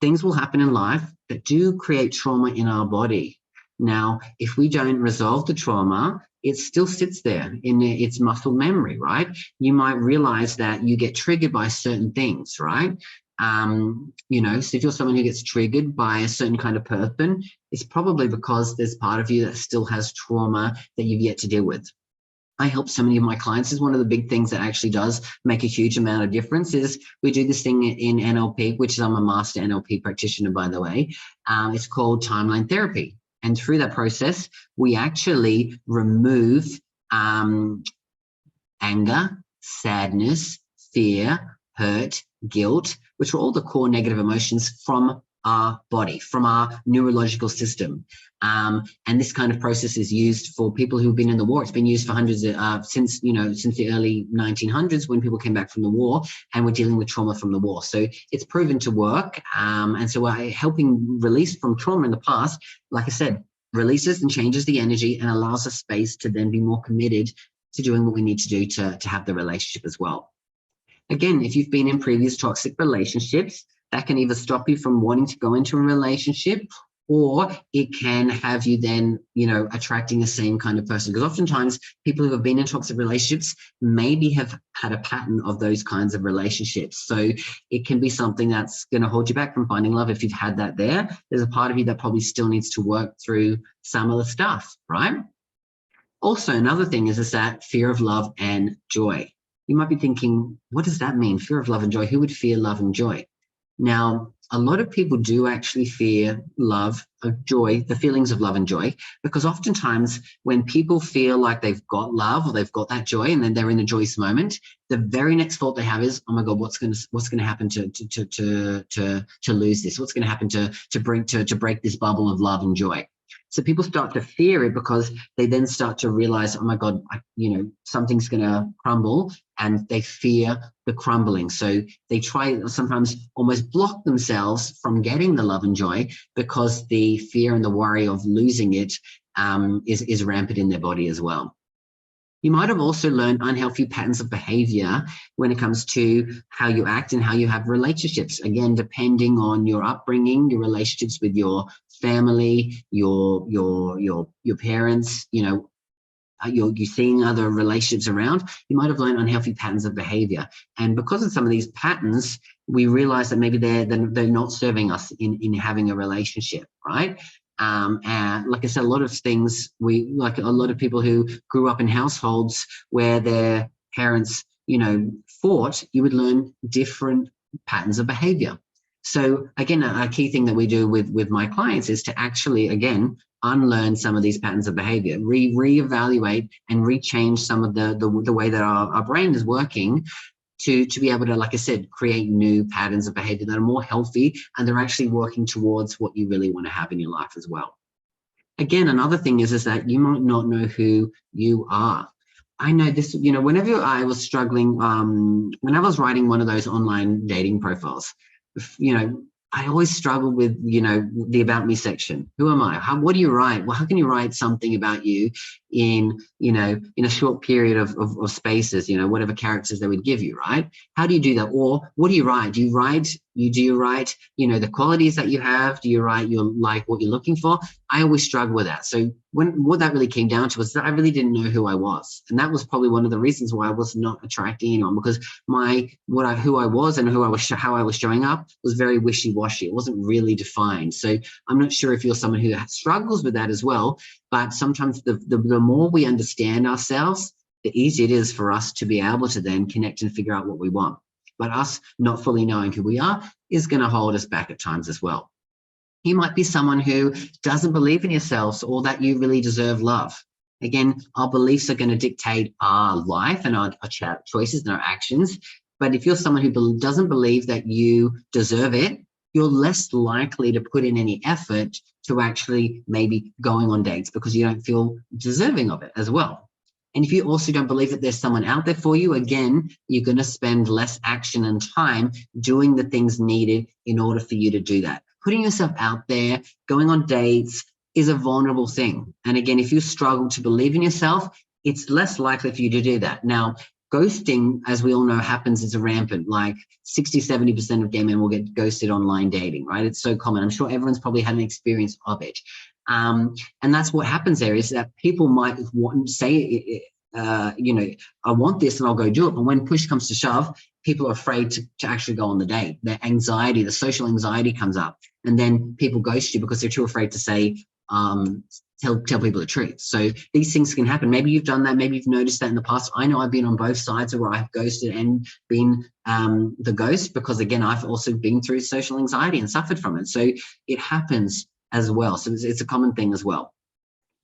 Things will happen in life that do create trauma in our body. Now, if we don't resolve the trauma, it still sits there in its muscle memory, right? You might realize that you get triggered by certain things, right? You know, so if you're someone who gets triggered by a certain kind of person, it's probably because there's part of you that still has trauma that you've yet to deal with. I help so many of my clients. Is one of the big things that actually does make a huge amount of difference is we do this thing in NLP, which is, I'm a master NLP practitioner, by the way. It's called timeline therapy. And through that process, we actually remove anger, sadness, fear, hurt, guilt, which are all the core negative emotions from our body, from our neurological system. And this kind of process is used for people who've been in the war. It's been used for hundreds of, since the early 1900s, when people came back from the war and were dealing with trauma from the war. So it's proven to work. And so helping release from trauma in the past, like I said, releases and changes the energy and allows us space to then be more committed to doing what we need to do to have the relationship as well. Again, if you've been in previous toxic relationships, that can either stop you from wanting to go into a relationship, or it can have you then, attracting the same kind of person. Because oftentimes people who have been in toxic relationships maybe have had a pattern of those kinds of relationships. So it can be something that's going to hold you back from finding love. If you've had that there's a part of you that probably still needs to work through some of the stuff, right? Also, another thing is that fear of love and joy. You might be thinking, what does that mean? Fear of love and joy? Who would fear love and joy? Now, a lot of people do actually fear love, joy, the feelings of love and joy, because oftentimes when people feel like they've got love or they've got that joy and then they're in a joyous moment, the very next thought they have is, oh my God, what's going to happen to lose this? What's going to happen to break this bubble of love and joy? So people start to fear it because they then start to realize, oh my God, something's going to crumble, and they fear the crumbling. So they try sometimes almost block themselves from getting the love and joy because the fear and the worry of losing it is rampant in their body as well. You might have also learned unhealthy patterns of behavior when it comes to how you act and how you have relationships. Again, depending on your upbringing, your relationships with your family, your parents, you're seeing other relationships around, you might have learned unhealthy patterns of behavior. And because of some of these patterns, we realize that maybe they're not serving us in having a relationship, right? And like I said, a lot of things, like a lot of people who grew up in households where their parents, fought, you would learn different patterns of behavior. So again, a key thing that we do with my clients is to actually, again, unlearn some of these patterns of behavior, reevaluate and rechange some of the way that our brain is working to be able to, like I said, create new patterns of behavior that are more healthy, and they're actually working towards what you really want to have in your life as well. Again, another thing is that you might not know who you are. I know this, whenever I was struggling, when I was writing one of those online dating profiles, I always struggled with, the about me section. Who am I? What do you write? Well, how can you write something about you in a short period of spaces, whatever characters they would give you, right? How do you do that? Or what do you write? Do you write, the qualities that you have? Do you write what you're looking for? I always struggle with that. So what that really came down to was that I really didn't know who I was. And that was probably one of the reasons why I was not attracting anyone, because who I was and how I was showing up was very wishy-washy. It wasn't really defined. So I'm not sure if you're someone who struggles with that as well, but sometimes the more we understand ourselves, the easier it is for us to be able to then connect and figure out what we want. But us not fully knowing who we are is going to hold us back at times as well. You might be someone who doesn't believe in yourselves or that you really deserve love. Again, our beliefs are going to dictate our life and our choices and our actions. But if you're someone who doesn't believe that you deserve it, you're less likely to put in any effort to actually maybe going on dates because you don't feel deserving of it as well. And if you also don't believe that there's someone out there for you, again, you're going to spend less action and time doing the things needed in order for you to do that. Putting yourself out there, going on dates is a vulnerable thing. And again, if you struggle to believe in yourself, it's less likely for you to do that. Now, ghosting, as we all know, happens as a rampant, like 60-70% of gay men will get ghosted online dating, right? It's so common. I'm sure everyone's probably had an experience of it. And that's what happens there, is that people might say, I want this and I'll go do it. But when push comes to shove, people are afraid to actually go on the date. Their anxiety, the social anxiety comes up. And then people ghost you because they're too afraid to say, tell people the truth. So these things can happen. Maybe you've done that. Maybe you've noticed that in the past. I know I've been on both sides where I've ghosted and been the ghost, because again, I've also been through social anxiety and suffered from it. So it happens as well. So it's a common thing as well.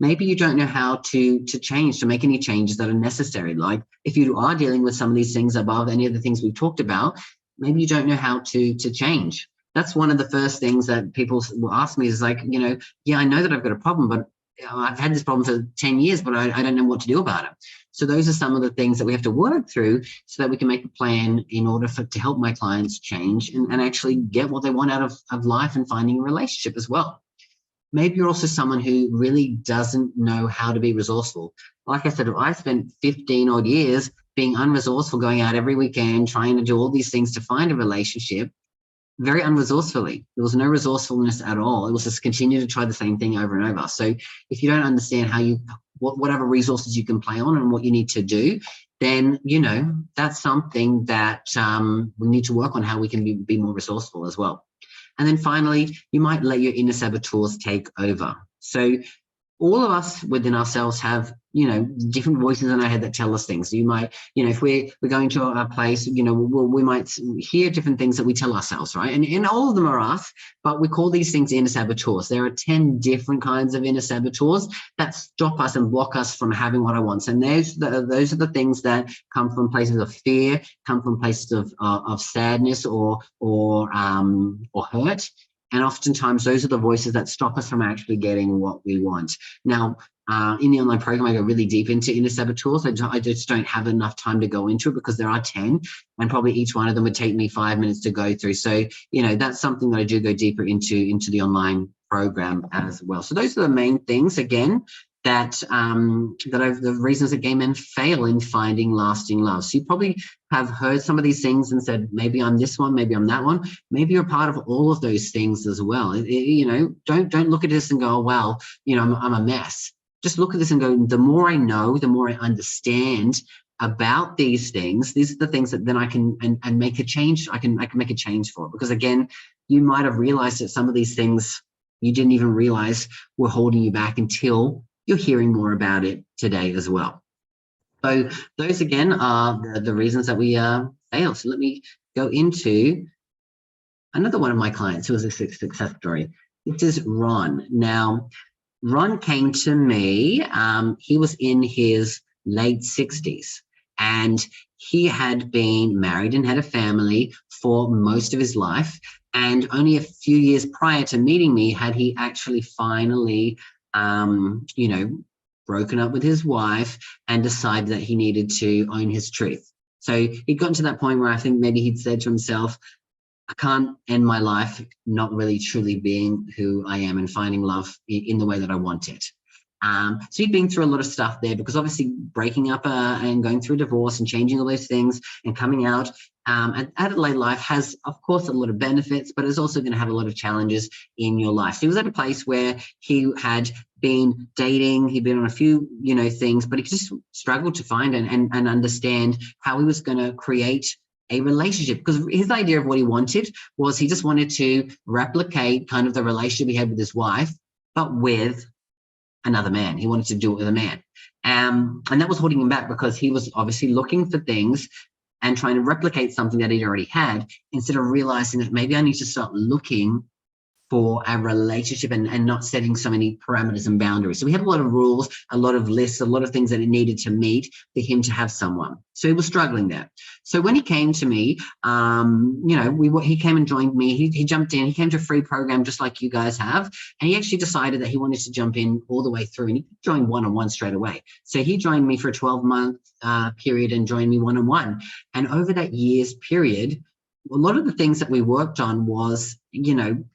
Maybe you don't know how to change, to make any changes that are necessary. Like if you are dealing with some of these things above any of the things we've talked about, maybe you don't know how to change. That's one of the first things that people will ask me is like, yeah, I know that I've got a problem, but I've had this problem for 10 years, but I don't know what to do about it. So those are some of the things that we have to work through so that we can make a plan in order to help my clients change and actually get what they want out of life and finding a relationship as well. Maybe you're also someone who really doesn't know how to be resourceful. Like I said, I spent 15 odd years being unresourceful, going out every weekend, trying to do all these things to find a relationship, very unresourcefully. There was no resourcefulness at all. It was just continue to try the same thing over and over. So if you don't understand how whatever resources you can play on and what you need to do, then, that's something that we need to work on, how we can be more resourceful as well. And then finally, you might let your inner saboteurs take over. So all of us within ourselves have, different voices in our head that tell us things. So you might, if we're going to a place, we might hear different things that we tell ourselves, right? And all of them are us, but we call these things inner saboteurs. There are 10 different kinds of inner saboteurs that stop us and block us from having what I want. And those are the things that come from places of fear, come from places of sadness or hurt. And oftentimes those are the voices that stop us from actually getting what we want. Now, in the online program, I go really deep into inner saboteurs. I just don't have enough time to go into it because there are 10, and probably each one of them would take me 5 minutes to go through. So, that's something that I do go deeper into the program as well. So those are the main things, again, that the reasons that gay men fail in finding lasting love. So you probably have heard some of these things and said, maybe I'm this one, maybe I'm that one. Maybe you're part of all of those things as well. Don't look at this and go, oh, well, I'm a mess. Just look at this and go, the more I know, the more I understand about these things. These are the things that then I can and make a change. I can make a change for it. Because again, you might have realized that some of these things you didn't even realize were holding you back until you're hearing more about it today as well. So those, again, are the reasons that we fail. So let me go into another one of my clients who was a success story. This is Ron. Now, Ron came to me. He was in his late 60s, and he had been married and had a family for most of his life. And only a few years prior to meeting me had he actually finally broken up with his wife and decided that he needed to own his truth. So he'd gotten to that point where I think maybe he'd said to himself, I can't end my life not really truly being who I am and finding love in the way that I want it. So he'd been through a lot of stuff there, because obviously breaking up and going through a divorce and changing all those things and coming out at Adelaide life has, of course, a lot of benefits, but it's also going to have a lot of challenges in your life. So he was at a place where he had been dating, he'd been on a few, things, but he just struggled to find and understand how he was going to create a relationship, because his idea of what he wanted was he just wanted to replicate kind of the relationship he had with his wife, but with another man. He wanted to do it with a man. And that was holding him back, because he was obviously looking for things and trying to replicate something that he'd already had, instead of realizing that maybe I need to start looking for our relationship and not setting so many parameters and boundaries. So we had a lot of rules, a lot of lists, a lot of things that it needed to meet for him to have someone. So he was struggling there. So when he came to me, he came and joined me. He jumped in. He came to a free program just like you guys have, and he actually decided that he wanted to jump in all the way through, and he joined one-on-one straight away. So he joined me for a 12-month period and joined me one-on-one. And over that year's period, a lot of the things that we worked on was,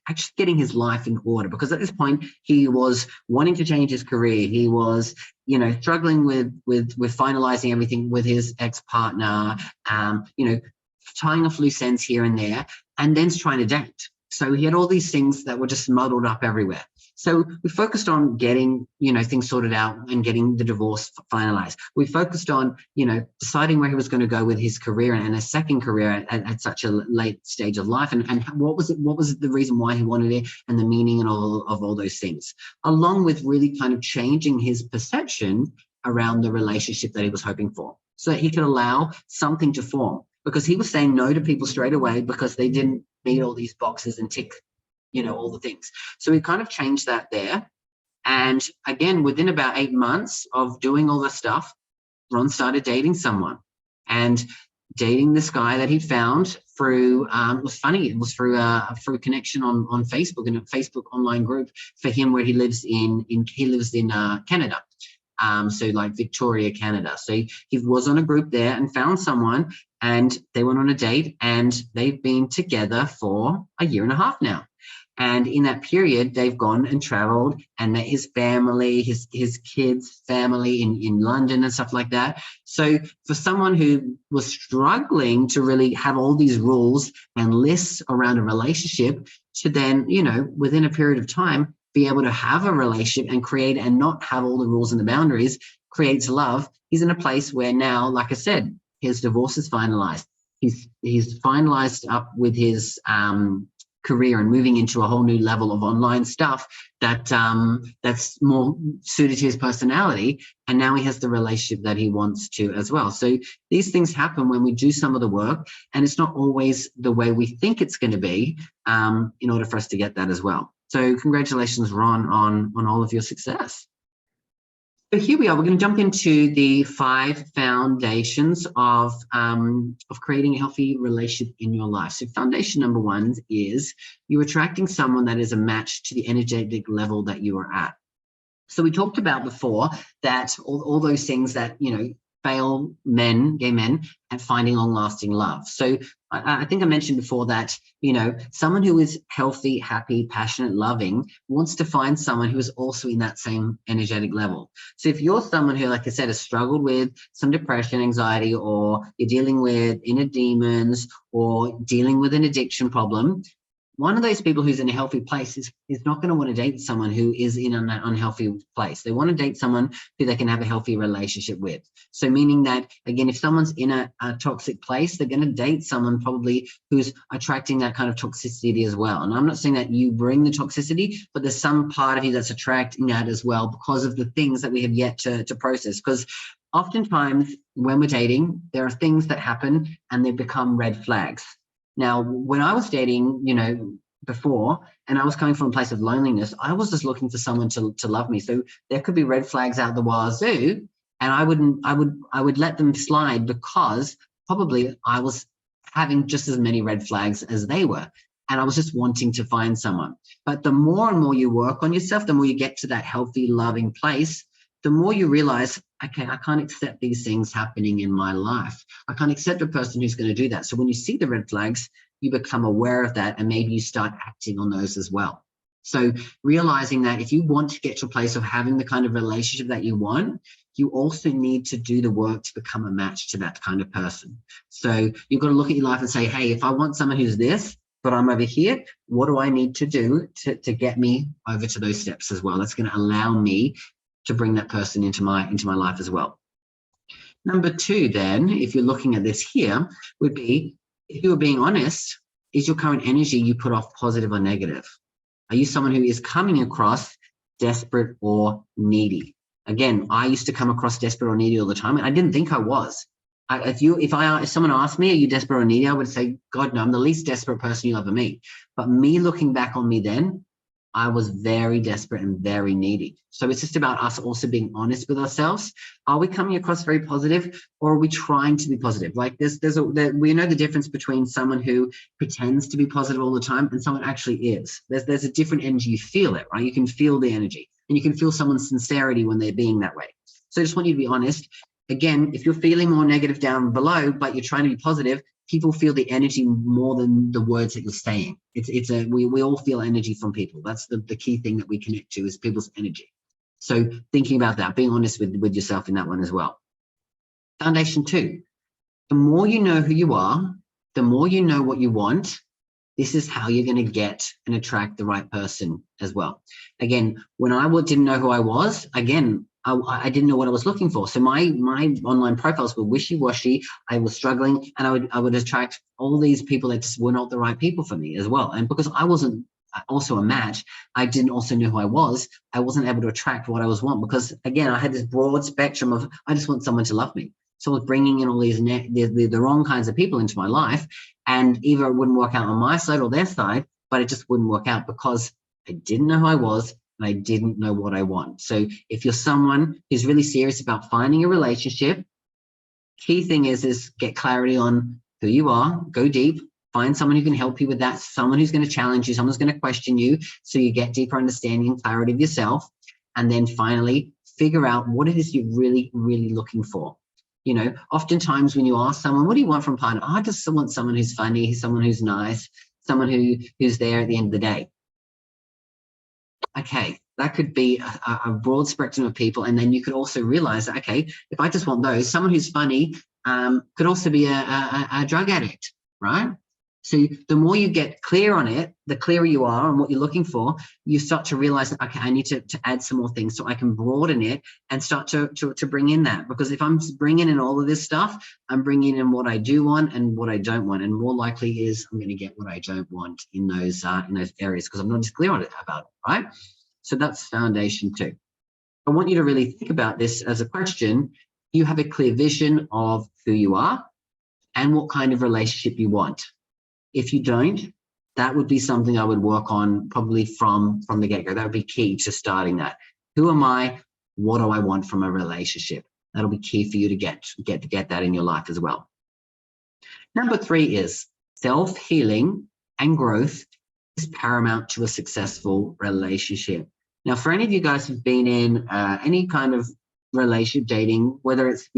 actually getting his life in order, because at this point he was wanting to change his career. He was, struggling with finalizing everything with his ex-partner, tying off loose ends here and there, and then trying to date. So he had all these things that were just muddled up everywhere. So we focused on getting, things sorted out and getting the divorce finalized. We focused on, deciding where he was going to go with his career and a second career at such a late stage of life. And what was the reason why he wanted it, and the meaning and all those things, along with really kind of changing his perception around the relationship that he was hoping for, so that he could allow something to form. Because he was saying no to people straight away because they didn't meet all these boxes and tick, all the things. So we kind of changed that there. And again, within about 8 months of doing all the stuff, Ron started dating someone, and dating this guy that he found through, it was funny, it was through connection on Facebook, in a Facebook online group for him, where he lives in Canada. So like Victoria, Canada. So he was on a group there and found someone, and they went on a date, and they've been together for a year and a half now. And in that period, they've gone and traveled and met his family, his kids' family in London and stuff like that. So for someone who was struggling to really have all these rules and lists around a relationship, to then, within a period of time, be able to have a relationship and create and not have all the rules and the boundaries, creates love. He's in a place where now, like I said, his divorce is finalized. He's finalized up with his career and moving into a whole new level of online stuff that's more suited to his personality. And now he has the relationship that he wants to as well. So these things happen when we do some of the work, and it's not always the way we think it's going to be, in order for us to get that as well. So congratulations, Ron, on all of your success. So here we are. We're going to jump into the 5 foundations of creating a healthy relationship in your life. So foundation number 1 is you're attracting someone that is a match to the energetic level that you are at. So we talked about before that all those things that, fail gay men at finding long-lasting love. So I think I mentioned before that, someone who is healthy, happy, passionate, loving wants to find someone who is also in that same energetic level. So if you're someone who, like I said, has struggled with some depression, anxiety, or you're dealing with inner demons or dealing with an addiction problem, one of those people who's in a healthy place is not going to want to date someone who is in an unhealthy place. They want to date someone who they can have a healthy relationship with. So meaning that, again, if someone's in a toxic place, they're going to date someone probably who's attracting that kind of toxicity as well. And I'm not saying that you bring the toxicity, but there's some part of you that's attracting that as well because of the things that we have yet to process. Because oftentimes when we're dating, there are things that happen and they become red flags. Now, when I was dating, before, and I was coming from a place of loneliness, I was just looking for someone to love me. So there could be red flags out the wazoo, and I would let them slide because probably I was having just as many red flags as they were. And I was just wanting to find someone. But the more and more you work on yourself, the more you get to that healthy, loving place, the more you realize, okay, I can't accept these things happening in my life. I can't accept a person who's going to do that. So when you see the red flags, you become aware of that, and maybe you start acting on those as well. So realizing that if you want to get to a place of having the kind of relationship that you want, you also need to do the work to become a match to that kind of person. So you've got to look at your life and say, hey, if I want someone who's this, but I'm over here, what do I need to do to get me over to those steps as well? That's going to allow me to bring that person into my life as well. Number 2, then, if you're looking at this here, would be, if you were being honest, is your current energy you put off positive or negative? Are you someone who is coming across desperate or needy? Again, I used to come across desperate or needy all the time, and I didn't think I was. If someone asked me, are you desperate or needy? I would say, God, no, I'm the least desperate person you'll ever meet. But me looking back on me then, I was very desperate and very needy. So it's just about us also being honest with ourselves. Are we coming across very positive, or are we trying to be positive? Like we know the difference between someone who pretends to be positive all the time and someone actually is. There's a different energy. You feel it, right? You can feel the energy, and you can feel someone's sincerity when they're being that way. So I just want you to be honest. Again, if you're feeling more negative down below, but you're trying to be positive, people feel the energy more than the words that you're saying. We all feel energy from people. That's the key thing that we connect to is people's energy. So thinking about that, being honest with yourself in that one as well. Foundation 2, the more you know who you are, the more you know what you want, this is how you're going to get and attract the right person as well. Again, when I didn't know who I was, again, I didn't know what I was looking for. So my online profiles were wishy-washy. I was struggling, and I would attract all these people that just were not the right people for me as well. And because I wasn't also a match, I didn't also know who I wasn't able to attract what I was want, because again, I had this broad spectrum of, I just want someone to love me. So I was bringing in all these the wrong kinds of people into my life, and either it wouldn't work out on my side or their side, but it just wouldn't work out because I didn't know who I was and I didn't know what I want. So if you're someone who's really serious about finding a relationship, key thing is get clarity on who you are, go deep, find someone who can help you with that, someone who's going to challenge you, someone's going to question you, so you get deeper understanding and clarity of yourself. And then finally, figure out what it is you're really, really looking for. You know, oftentimes when you ask someone, what do you want from a partner? I just want someone who's funny, someone who's nice, someone who's there at the end of the day. Okay, that could be a broad spectrum of people. And then you could also realize that, okay, if I just want those, someone who's funny could also be a drug addict, right? So the more you get clear on it, the clearer you are on what you're looking for, you start to realize that, okay, I need to add some more things so I can broaden it and start to bring in that. Because if I'm bringing in all of this stuff, I'm bringing in what I do want and what I don't want. And more likely is I'm going to get what I don't want in those areas because I'm not as clear on it about it, right? So that's foundation 2. I want you to really think about this as a question. You have a clear vision of who you are and what kind of relationship you want. If you don't, that would be something I would work on probably from the get-go. That would be key to starting that. Who am I? What do I want from a relationship? That'll be key for you to get that in your life as well. Number 3 is self-healing and growth is paramount to a successful relationship. Now, for any of you guys who've been in any kind of relationship dating, whether it's,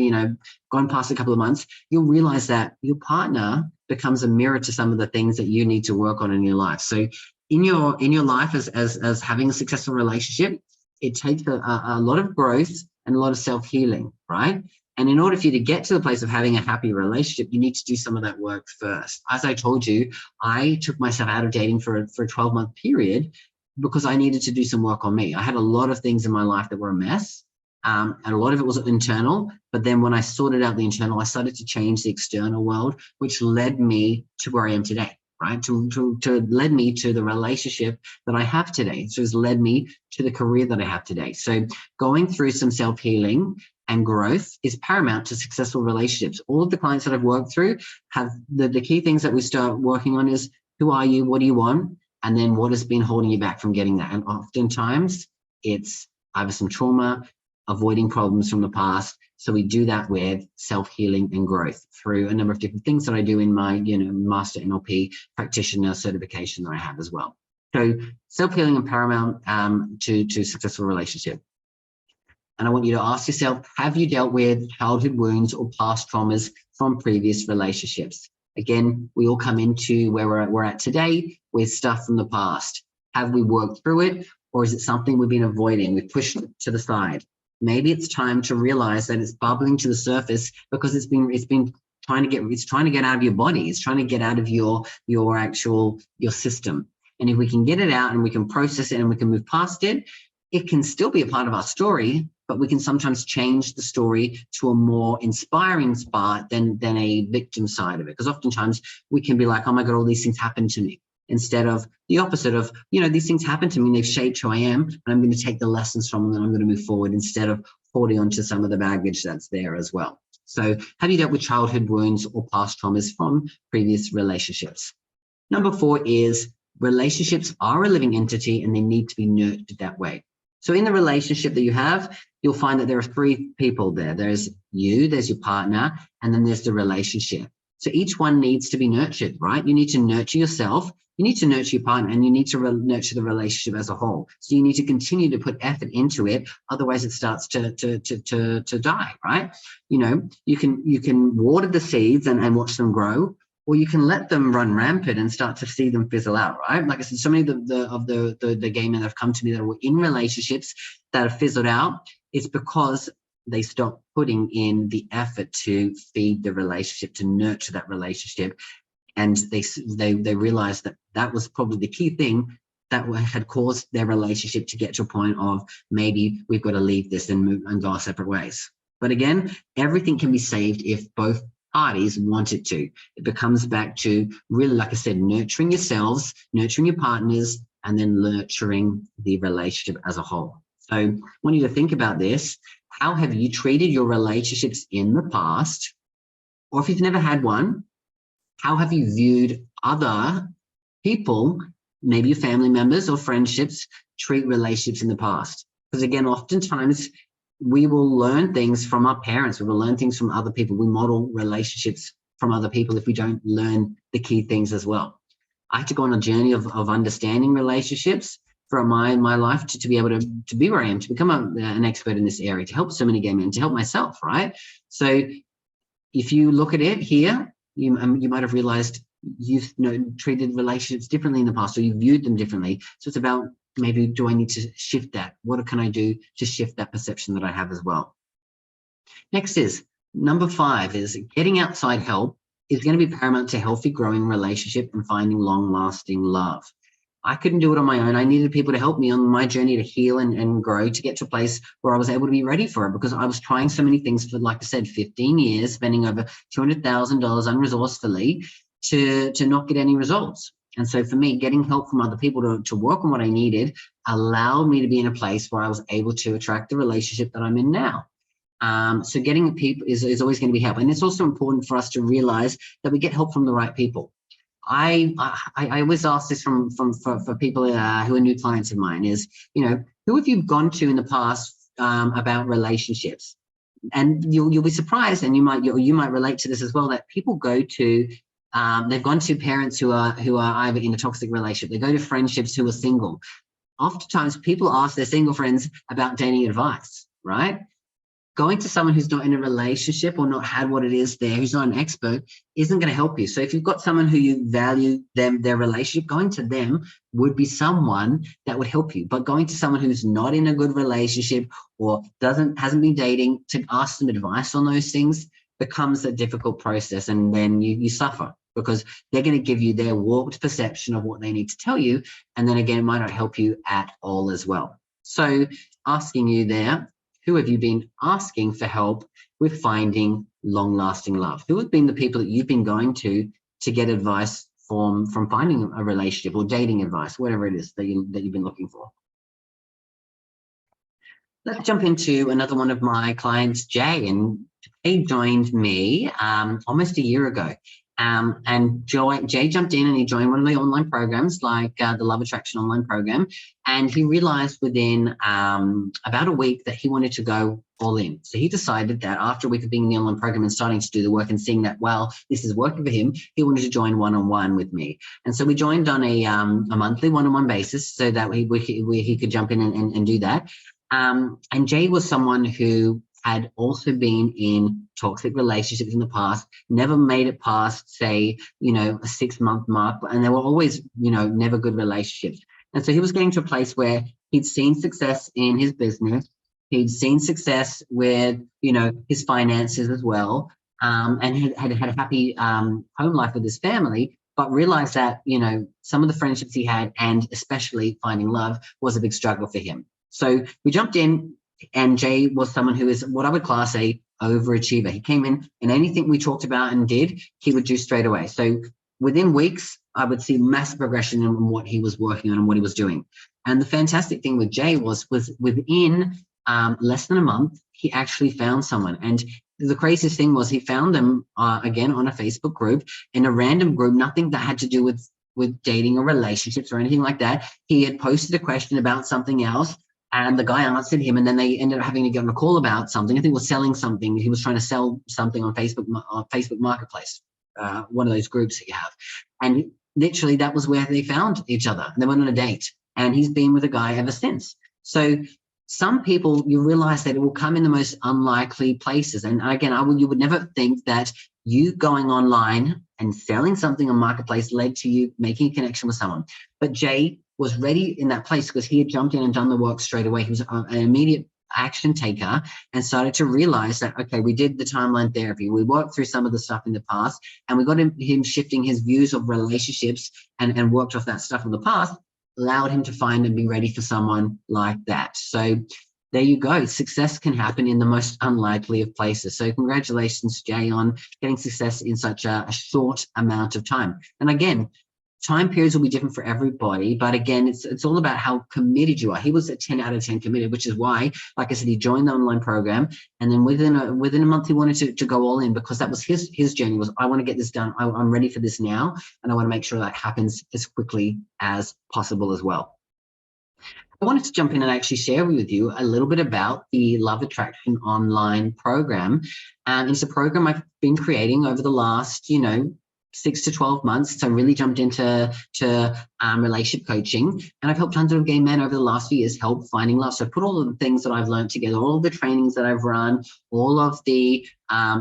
gone past a couple of months, you'll realize that your partner becomes a mirror to some of the things that you need to work on in your life. So in your life as having a successful relationship, it takes a lot of growth and a lot of self-healing, right? And in order for you to get to the place of having a happy relationship, you need to do some of that work first. As I told you, I took myself out of dating for a 12-month period because I needed to do some work on me. I had a lot of things in my life that were a mess. And a lot of it was internal, but then when I sorted out the internal, I started to change the external world, which led me to where I am today, right? To led me to the relationship that I have today. So it's led me to the career that I have today. So going through some self-healing and growth is paramount to successful relationships. All of the clients that I've worked through have the key things that we start working on is who are you, what do you want, and then what has been holding you back from getting that. And oftentimes it's either some trauma, avoiding problems from the past. So we do that with self-healing and growth through a number of different things that I do in my, Master NLP practitioner certification that I have as well. So self-healing and paramount to successful relationship. And I want you to ask yourself, have you dealt with childhood wounds or past traumas from previous relationships? Again, we all come into where we're at today with stuff from the past. Have we worked through it, or is it something we've been avoiding? We've pushed it to the side. Maybe it's time to realize that it's bubbling to the surface because it's been trying to get out of your body. It's trying to get out of your system. And if we can get it out and we can process it and we can move past it, it can still be a part of our story, but we can sometimes change the story to a more inspiring spot than a victim side of it. Because oftentimes we can be like, oh my God, all these things happened to me. Instead of the opposite of, these things happen to me and they've shaped who I am, and I'm going to take the lessons from them and I'm going to move forward instead of holding on to some of the baggage that's there as well. So have you dealt with childhood wounds or past traumas from previous relationships? Number 4 is relationships are a living entity and they need to be nurtured that way. So in the relationship that you have, you'll find that there are 3 people there. There's you, there's your partner, and then there's the relationship. So each one needs to be nurtured, right? You need to nurture yourself, you need to nurture your partner, and you need to nurture the relationship as a whole. So you need to continue to put effort into it, otherwise it starts to die, right? You know, you can water the seeds and watch them grow, or you can let them run rampant and start to see them fizzle out, right? Like I said, so many of the gay men that have come to me that were in relationships that have fizzled out, it's because they stopped putting in the effort to feed the relationship, to nurture that relationship. And they realized that that was probably the key thing that had caused their relationship to get to a point of maybe we've got to leave this and move and go our separate ways. But again, everything can be saved if both parties want it to. It becomes back to really, like I said, nurturing yourselves, nurturing your partners, and then nurturing the relationship as a whole. So I want you to think about this. How have you treated your relationships in the past? Or if you've never had one, how have you viewed other people, maybe your family members or friendships, treat relationships in the past? Because again, oftentimes we will learn things from our parents. We will learn things from other people. We model relationships from other people if we don't learn the key things as well. I had to go on a journey of understanding relationships from my life to be able to be where I am, to become an expert in this area, to help so many gay men, to help myself, right? So if you look at it here, you might have realized you've treated relationships differently in the past, or you viewed them differently. So it's about, maybe do I need to shift that? What can I do to shift that perception that I have as well? Next is number 5 is getting outside help is going to be paramount to healthy growing relationship and finding long-lasting love. I couldn't do it on my own. I needed people to help me on my journey to heal and grow, to get to a place where I was able to be ready for it, because I was trying so many things for, like I said, 15 years, spending over $200,000 unresourcefully to not get any results. And so for me, getting help from other people to work on what I needed allowed me to be in a place where I was able to attract the relationship that I'm in now. So getting people is always going to be help. And it's also important for us to realize that we get help from the right people. I always ask this for people who are new clients of mine is, who have you gone to in the past about relationships? And you'll be surprised, and you might relate to this as well, that people go to, they've gone to parents who are either in a toxic relationship. They go to friendships who are single. Oftentimes people ask their single friends about dating advice, right? Going to someone who's not in a relationship or not had what it is there, who's not an expert, isn't going to help you. So if you've got someone who you value their relationship, going to them would be someone that would help you. But going to someone who's not in a good relationship or hasn't been dating, to ask them advice on those things becomes a difficult process, and then you suffer, because they're going to give you their warped perception of what they need to tell you, and then again, it might not help you at all as well. So asking you there, who have you been asking for help with finding long-lasting love? Who have been the people that you've been going to get advice from finding a relationship, or dating advice, whatever it is that you've been looking for? Let's jump into another one of my clients, Jay. And Jay joined me almost a year ago. And Jay jumped in and he joined one of the online programs, like the Love Attraction online program. And he realized within about a week that he wanted to go all in. So he decided that after a week of being in the online program and starting to do the work and seeing that, well, this is working for him, he wanted to join one-on-one with me. And so we joined on a monthly one-on-one basis so that he could jump in and do that. And Jay was someone who had also been in toxic relationships in the past, never made it past, say, a 6-month mark, and they were always, never good relationships. And so he was getting to a place where he'd seen success in his business, he'd seen success with, his finances as well, and had a happy home life with his family, but realized that, some of the friendships he had, and especially finding love, was a big struggle for him. So we jumped in, and Jay was someone who is what I would class a overachiever. He came in, and anything we talked about and did, he would do straight away. So within weeks, I would see massive progression in what he was working on and what he was doing. And the fantastic thing with Jay was within less than a month, he actually found someone. And the craziest thing was he found them again on a Facebook group, in a random group, nothing that had to do with dating or relationships or anything like that. He had posted a question about something else, and the guy answered him, and then they ended up having to get on a call about something. I think it was selling something. He was trying to sell something on Facebook Marketplace, one of those groups that you have. And literally that was where they found each other. They went on a date, and he's been with a guy ever since. So some people, you realize that it will come in the most unlikely places. And again, you would never think that you going online and selling something on Marketplace led to you making a connection with someone. But Jay was ready in that place because he had jumped in and done the work straight away. He was an immediate action taker and started to realize that, okay, we did the timeline therapy. We worked through some of the stuff in the past, and we got him shifting his views of relationships and worked off that stuff in the past, allowed him to find and be ready for someone like that. So there you go. Success can happen in the most unlikely of places. So congratulations, Jay, on getting success in such a short amount of time. And again, time periods will be different for everybody, but again, it's all about how committed you are. He was a 10 out of 10 committed, which is why, like I said, he joined the online program, and then within a month, he wanted to go all in, because that was his journey. Was, I want to get this done. I'm ready for this now, and I want to make sure that happens as quickly as possible as well. I wanted to jump in and actually share with you a little bit about the Love Attraction online program. And it's a program I've been creating over the last, 6 to 12 months. So I really jumped into relationship coaching, and I've helped hundreds of gay men over the last few years help finding love. So I put all of the things that I've learned together, all of the trainings that I've run, all of the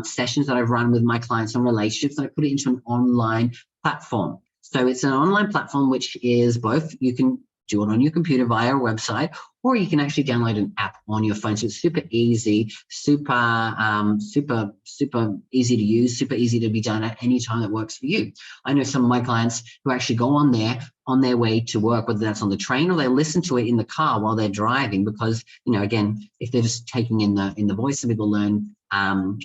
sessions that I've run with my clients on relationships, and I put it into an online platform. So it's an online platform, which is both, you can do it on your computer via a website, or you can actually download an app on your phone. So it's super easy, super easy to use, super easy to be done at any time that works for you. I know some of my clients who actually go on there on their way to work, whether that's on the train or they listen to it in the car while they're driving, because, again, if they're just taking in the voice, some people learn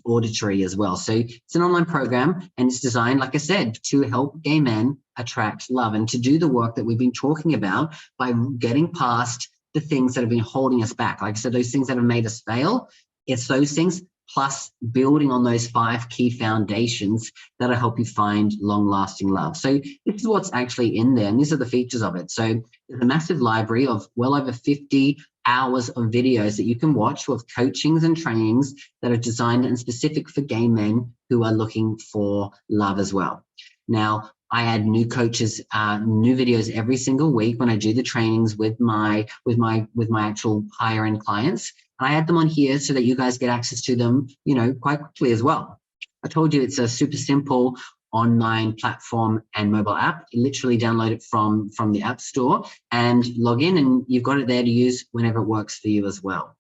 auditory as well. So it's an online program, and it's designed, like I said, to help gay men attract love and to do the work that we've been talking about by getting past the things that have been holding us back. Like I said, those things that have made us fail, it's those things plus building on those 5 key foundations that'll help you find long-lasting love. So this is what's actually in there, and these are the features of it. So there's a massive library of well over 50 hours of videos that you can watch with coachings and trainings that are designed and specific for gay men who are looking for love as well. Now, I add new coaches, new videos every single week when I do the trainings with my actual higher end clients. And I add them on here so that you guys get access to them, quite quickly as well. I told you it's a super simple online platform and mobile app. You literally download it from the App Store and log in, and you've got it there to use whenever it works for you as well.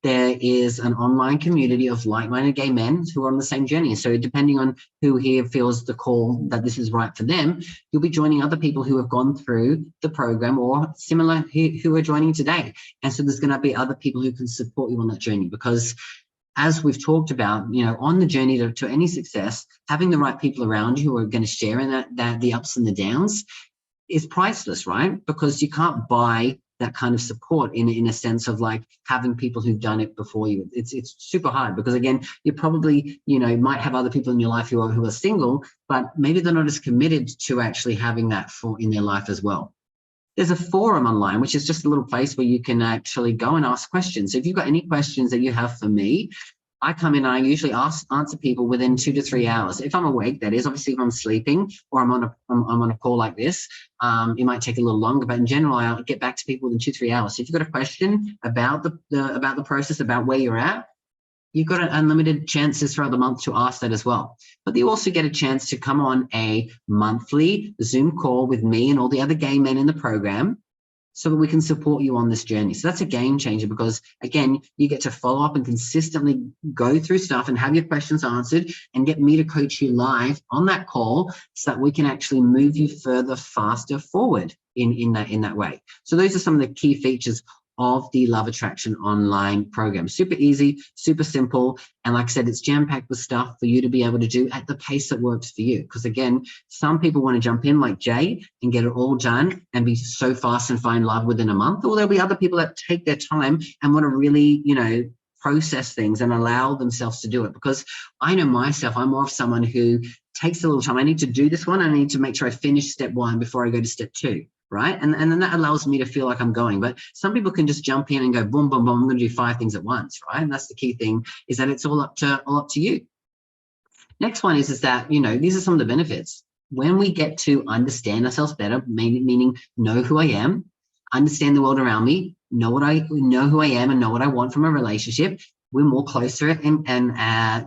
There is an online community of like-minded gay men who are on the same journey. So depending on who here feels the call that this is right for them, you'll be joining other people who have gone through the program or similar who are joining today. And so there's going to be other people who can support you on that journey, because as we've talked about, on the journey to any success, having the right people around you who are going to share in that the ups and the downs is priceless, right? Because you can't buy that kind of support in a sense of like having people who've done it before you. It's super hard, because again, you probably, might have other people in your life who are single, but maybe they're not as committed to actually having that in their life as well. There's a forum online, which is just a little place where you can actually go and ask questions. So if you've got any questions that you have for me, I come in and I usually answer people within 2 to 3 hours. If I'm awake, that is. Obviously, if I'm sleeping or I'm on a call like this, it might take a little longer. But in general, I'll get back to people within 2 to 3 hours. So if you've got a question about the process, about where you're at, you've got unlimited chances throughout the month to ask that as well. But you also get a chance to come on a monthly Zoom call with me and all the other gay men in the program, so that we can support you on this journey. So that's a game changer, because again, you get to follow up and consistently go through stuff and have your questions answered and get me to coach you live on that call, so that we can actually move you further, faster forward in that way. So those are some of the key features of the Love Attraction online program. Super easy, super simple. And like I said, it's jam-packed with stuff for you to be able to do at the pace that works for you. Because again, some people want to jump in like Jay and get it all done and be so fast and find love within a month. Or there'll be other people that take their time and want to really, process things and allow themselves to do it. Because I know myself, I'm more of someone who takes a little time. I need to do this one. I need to make sure I finish step 1 before I go to step 2. Right. And then that allows me to feel like I'm going. But some people can just jump in and go, boom, boom, boom, I'm going to do 5 things at once. Right. And that's the key thing, is that it's all up to you. Next one is that, these are some of the benefits. When we get to understand ourselves better, meaning know who I am, understand the world around me, know who I am and know what I want from a relationship, we're more closer and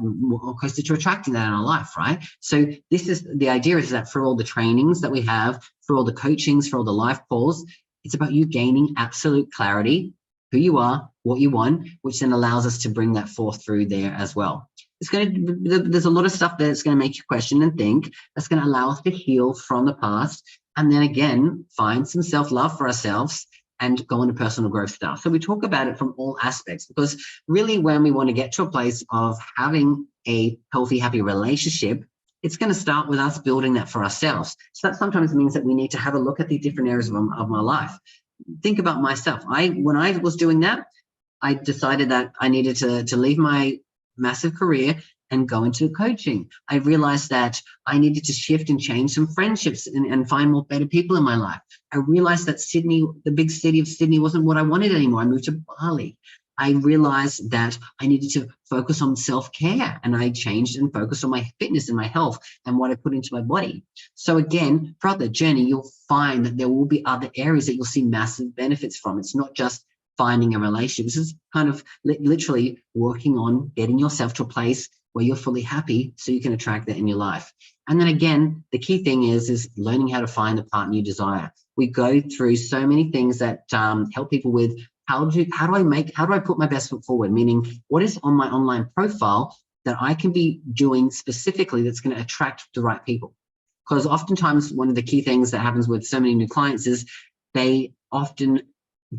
more closer to attracting that in our life, right? So this is the idea, is that for all the trainings that we have, for all the coachings, for all the life calls, it's about you gaining absolute clarity, who you are, what you want, which then allows us to bring that forth through there as well. There's a lot of stuff that's going to make you question and think, that's going to allow us to heal from the past, and then again, find some self-love for ourselves and go into personal growth stuff. So we talk about it from all aspects, because really when we want to get to a place of having a healthy, happy relationship, it's going to start with us building that for ourselves. So that sometimes means that we need to have a look at the different areas of my life. Think about myself. When I was doing that, I decided that I needed to leave my massive career and go into coaching. I realized that I needed to shift and change some friendships and find more better people in my life. I realized that Sydney, the big city of Sydney, wasn't what I wanted anymore. I moved to Bali. I realized that I needed to focus on self-care, and I changed and focused on my fitness and my health and what I put into my body. So again, throughout the journey, you'll find that there will be other areas that you'll see massive benefits from. It's not just finding a relationship. This is kind of literally working on getting yourself to a place where you're fully happy so you can attract that in your life. And then again, the key thing is learning how to find the partner you desire. We go through so many things that help people with how do I put my best foot forward? Meaning, what is on my online profile that I can be doing specifically that's going to attract the right people? Because oftentimes one of the key things that happens with so many new clients is they often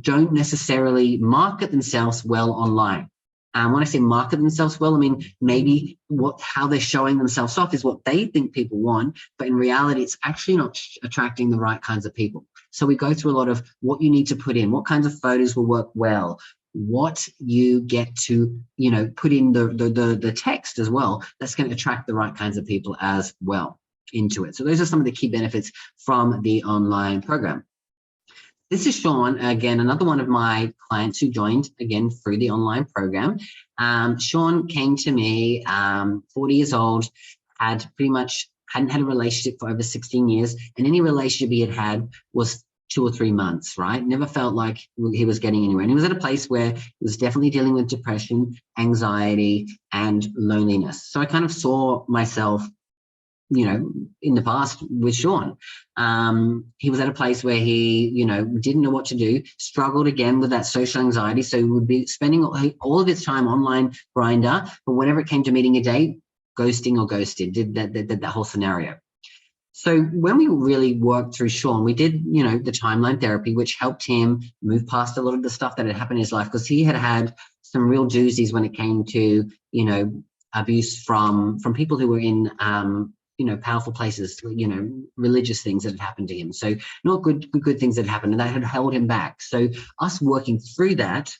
don't necessarily market themselves well online. When I say market themselves well, I mean maybe how they're showing themselves off is what they think people want, but in reality, it's actually not attracting the right kinds of people. So we go through a lot of what you need to put in, what kinds of photos will work well, what you get to, put in the text as well. That's going to attract the right kinds of people as well into it. So those are some of the key benefits from the online program. This is Sean, again, another one of my clients who joined, again, through the online program. Sean came to me, 40 years old, hadn't had a relationship for over 16 years, and any relationship he had was 2 or 3 months, right? Never felt like he was getting anywhere. And he was at a place where he was definitely dealing with depression, anxiety, and loneliness. So I kind of saw myself in the past with Sean. He was at a place where he, didn't know what to do, struggled again with that social anxiety. So he would be spending all of his time online grinder, but whenever it came to meeting a date, ghosting or ghosted, did that whole scenario. So when we really worked through Sean, we did, the timeline therapy, which helped him move past a lot of the stuff that had happened in his life, because he had some real doozies when it came to, abuse from people who were in, powerful places, religious things that had happened to him. So not good things that happened, and that had held him back. So us working through that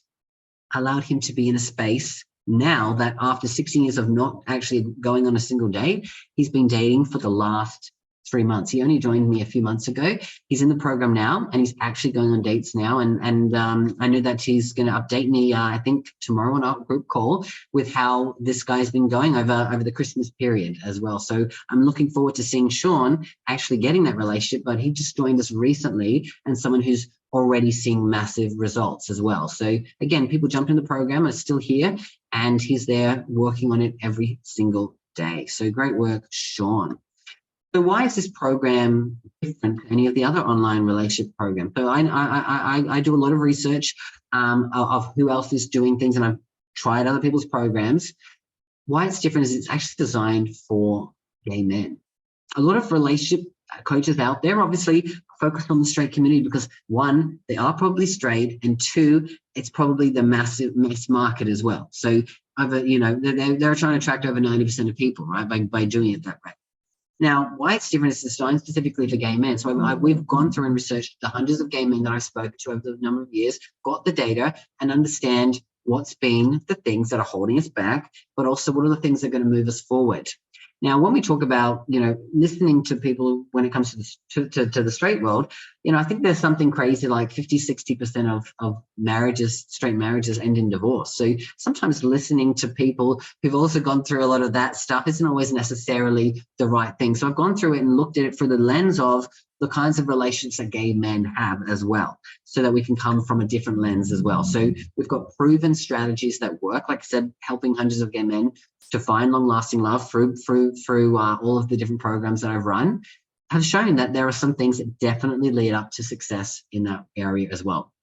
allowed him to be in a space now that after 16 years of not actually going on a single date, he's been dating for the last 3 months. He only joined me a few months ago. He's in the program now, and he's actually going on dates now. And I know that he's going to update me, I think tomorrow on our group call, with how this guy's been going over the Christmas period as well. So I'm looking forward to seeing Sean actually getting that relationship, but he just joined us recently, and someone who's already seeing massive results as well. So again, people jump in the program, are still here, and he's there working on it every single day. So great work, Sean. So why is this program different than any of the other online relationship programs? So I do a lot of research of who else is doing things, and I've tried other people's programs. Why it's different is it's actually designed for gay men. A lot of relationship coaches out there obviously focus on the straight community because, one, they are probably straight, and two, it's probably the mass market as well. So they're trying to attract over 90% of people, right, by doing it that way. Now, why it's different is designed specifically for gay men. So we've gone through and researched the hundreds of gay men that I've spoken to over the number of years, got the data, and understand what's been the things that are holding us back, but also what are the things that are going to move us forward. Now, when we talk about, listening to people when it comes to the straight world, I think there's something crazy like 50-60% of marriages, straight marriages, end in divorce. So sometimes listening to people who've also gone through a lot of that stuff isn't always necessarily the right thing. So I've gone through it and looked at it through the lens of the kinds of relationships that gay men have as well, so that we can come from a different lens as well. So we've got proven strategies that work, like I said, helping hundreds of gay men to find long-lasting love through all of the different programs that I've run, have shown that there are some things that definitely lead up to success in that area as well.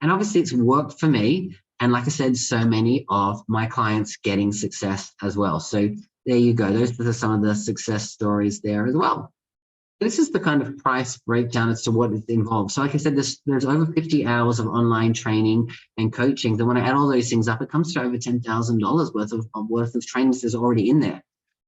And obviously it's worked for me. And like I said, so many of my clients getting success as well. So there you go. Those are some of the success stories there as well. This is the kind of price breakdown as to what is involved. So like I said, there's over 50 hours of online training and coaching. Then when I add all those things up, it comes to over $10,000 worth of trainings that's already in there.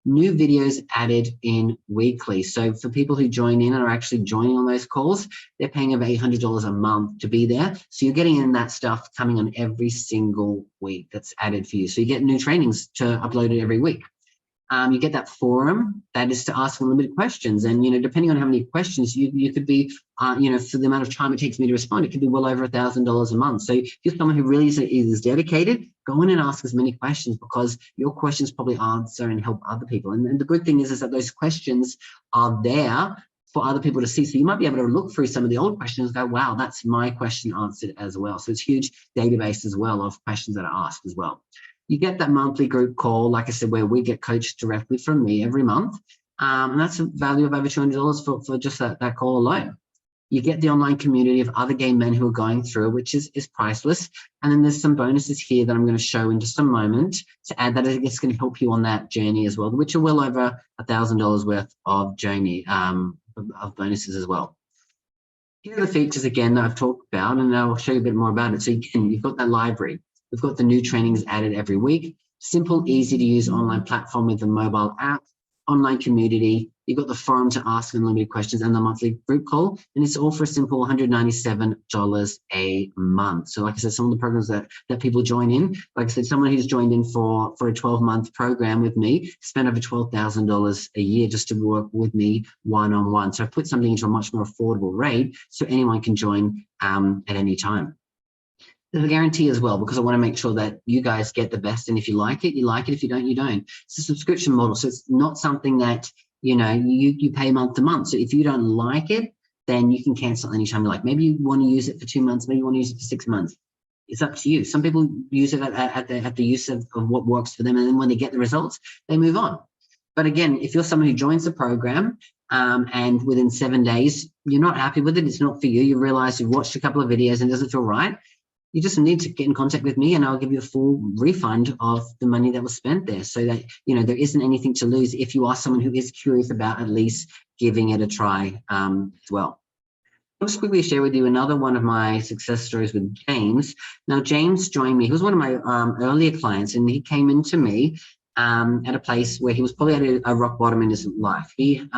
New videos added in weekly. So for people who join in and are actually joining on those calls, they're paying over $800 a month to be there. So you're getting in that stuff coming on every single week that's added for you. So you get new trainings to upload it every week. You get that forum that is to ask unlimited questions. And, depending on how many questions you could be, for the amount of time it takes me to respond, it could be well over $1,000 a month. So if you're someone who really is dedicated, go in and ask as many questions, because your questions probably answer and help other people. And the good thing is that those questions are there for other people to see. So you might be able to look through some of the old questions and go, wow, that's my question answered as well. So it's a huge database as well of questions that are asked as well. You get that monthly group call, like I said, where we get coached directly from me every month. And that's a value of over $200 for just that call alone. You get the online community of other gay men who are going through, which is priceless. And then there's some bonuses here that I'm going to show in just a moment to add that it's going to help you on that journey as well, which are well over $1,000 worth of journey of bonuses as well. Here are the features again that I've talked about, and I'll show you a bit more about it. So again, you've got that library. We've got the new trainings added every week. Simple, easy to use online platform with the mobile app, online community. You've got the forum to ask unlimited questions and the monthly group call. And it's all for a simple $197 a month. So like I said, some of the programs that people join in, like I said, someone who's joined in for a 12-month program with me spent over $12,000 a year just to work with me one-on-one. So I've put something into a much more affordable rate so anyone can join at any time. There's a guarantee as well, because I want to make sure that you guys get the best. And if you like it, you like it. If you don't, you don't. It's a subscription model. So it's not something that, you pay month to month. So if you don't like it, then you can cancel anytime you like. Maybe you want to use it for 2 months. Maybe you want to use it for 6 months. It's up to you. Some people use it at the use of what works for them. And then when they get the results, they move on. But again, if you're someone who joins the program and within 7 days, you're not happy with it, it's not for you, you realize you've watched a couple of videos and it doesn't feel right, you just need to get in contact with me and I'll give you a full refund of the money that was spent there, so that, there isn't anything to lose if you are someone who is curious about at least giving it a try as well. I'll just quickly share with you another one of my success stories with James. Now, James joined me. He was one of my earlier clients, and he came into me at a place where he was probably at a rock bottom in his life. He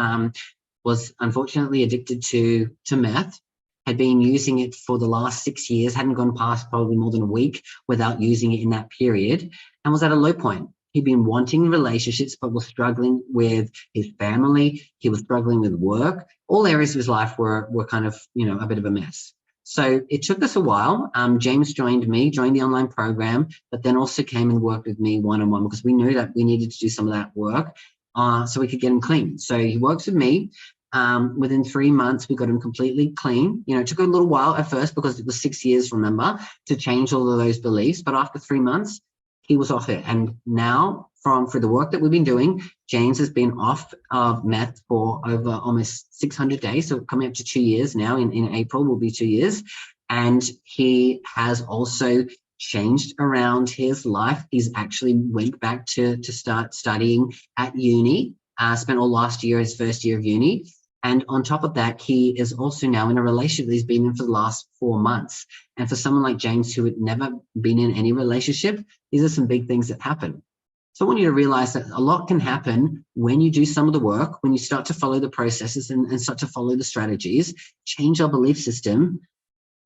was unfortunately addicted to meth, had been using it for the last 6 years, hadn't gone past probably more than a week without using it in that period, and was at a low point. He'd been wanting relationships, but was struggling with his family. He was struggling with work. All areas of his life were kind of, a bit of a mess. So it took us a while. James joined the online program, but then also came and worked with me one-on-one, because we knew that we needed to do some of that work so we could get him clean. So he works with me. Within 3 months, we got him completely clean. It took a little while at first because it was 6 years, remember, to change all of those beliefs. But after 3 months, he was off it. And now, for the work that we've been doing, James has been off of meth for over almost 600 days. So coming up to 2 years now. In April will be 2 years. And he has also changed around his life. He's actually went back to start studying at uni. Spent all last year, his first year of uni. And on top of that, he is also now in a relationship that he's been in for the last 4 months. And for someone like James, who had never been in any relationship, these are some big things that happen. So I want you to realize that a lot can happen when you do some of the work, when you start to follow the processes and start to follow the strategies, change our belief system.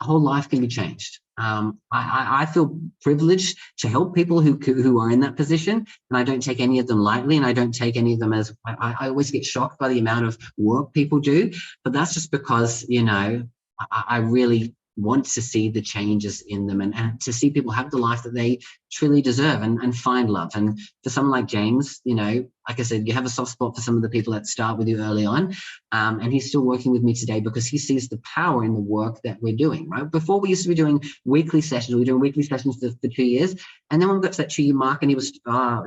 whole life can be changed. I feel privileged to help people who are in that position, and I don't take any of them lightly, and I don't take any of them as, I always get shocked by the amount of work people do, but that's just because, you know, I really want to see the changes in them, and to see people have the life that they truly deserve, and find love. And for someone like James, you know, like I said, you have a soft spot for some of the people that start with you early on, and he's still working with me today because he sees the power in the work that we're doing, right? Before, we used to be doing weekly sessions. We were doing weekly sessions for 2 years, and then when we got to that 2-year mark and he was,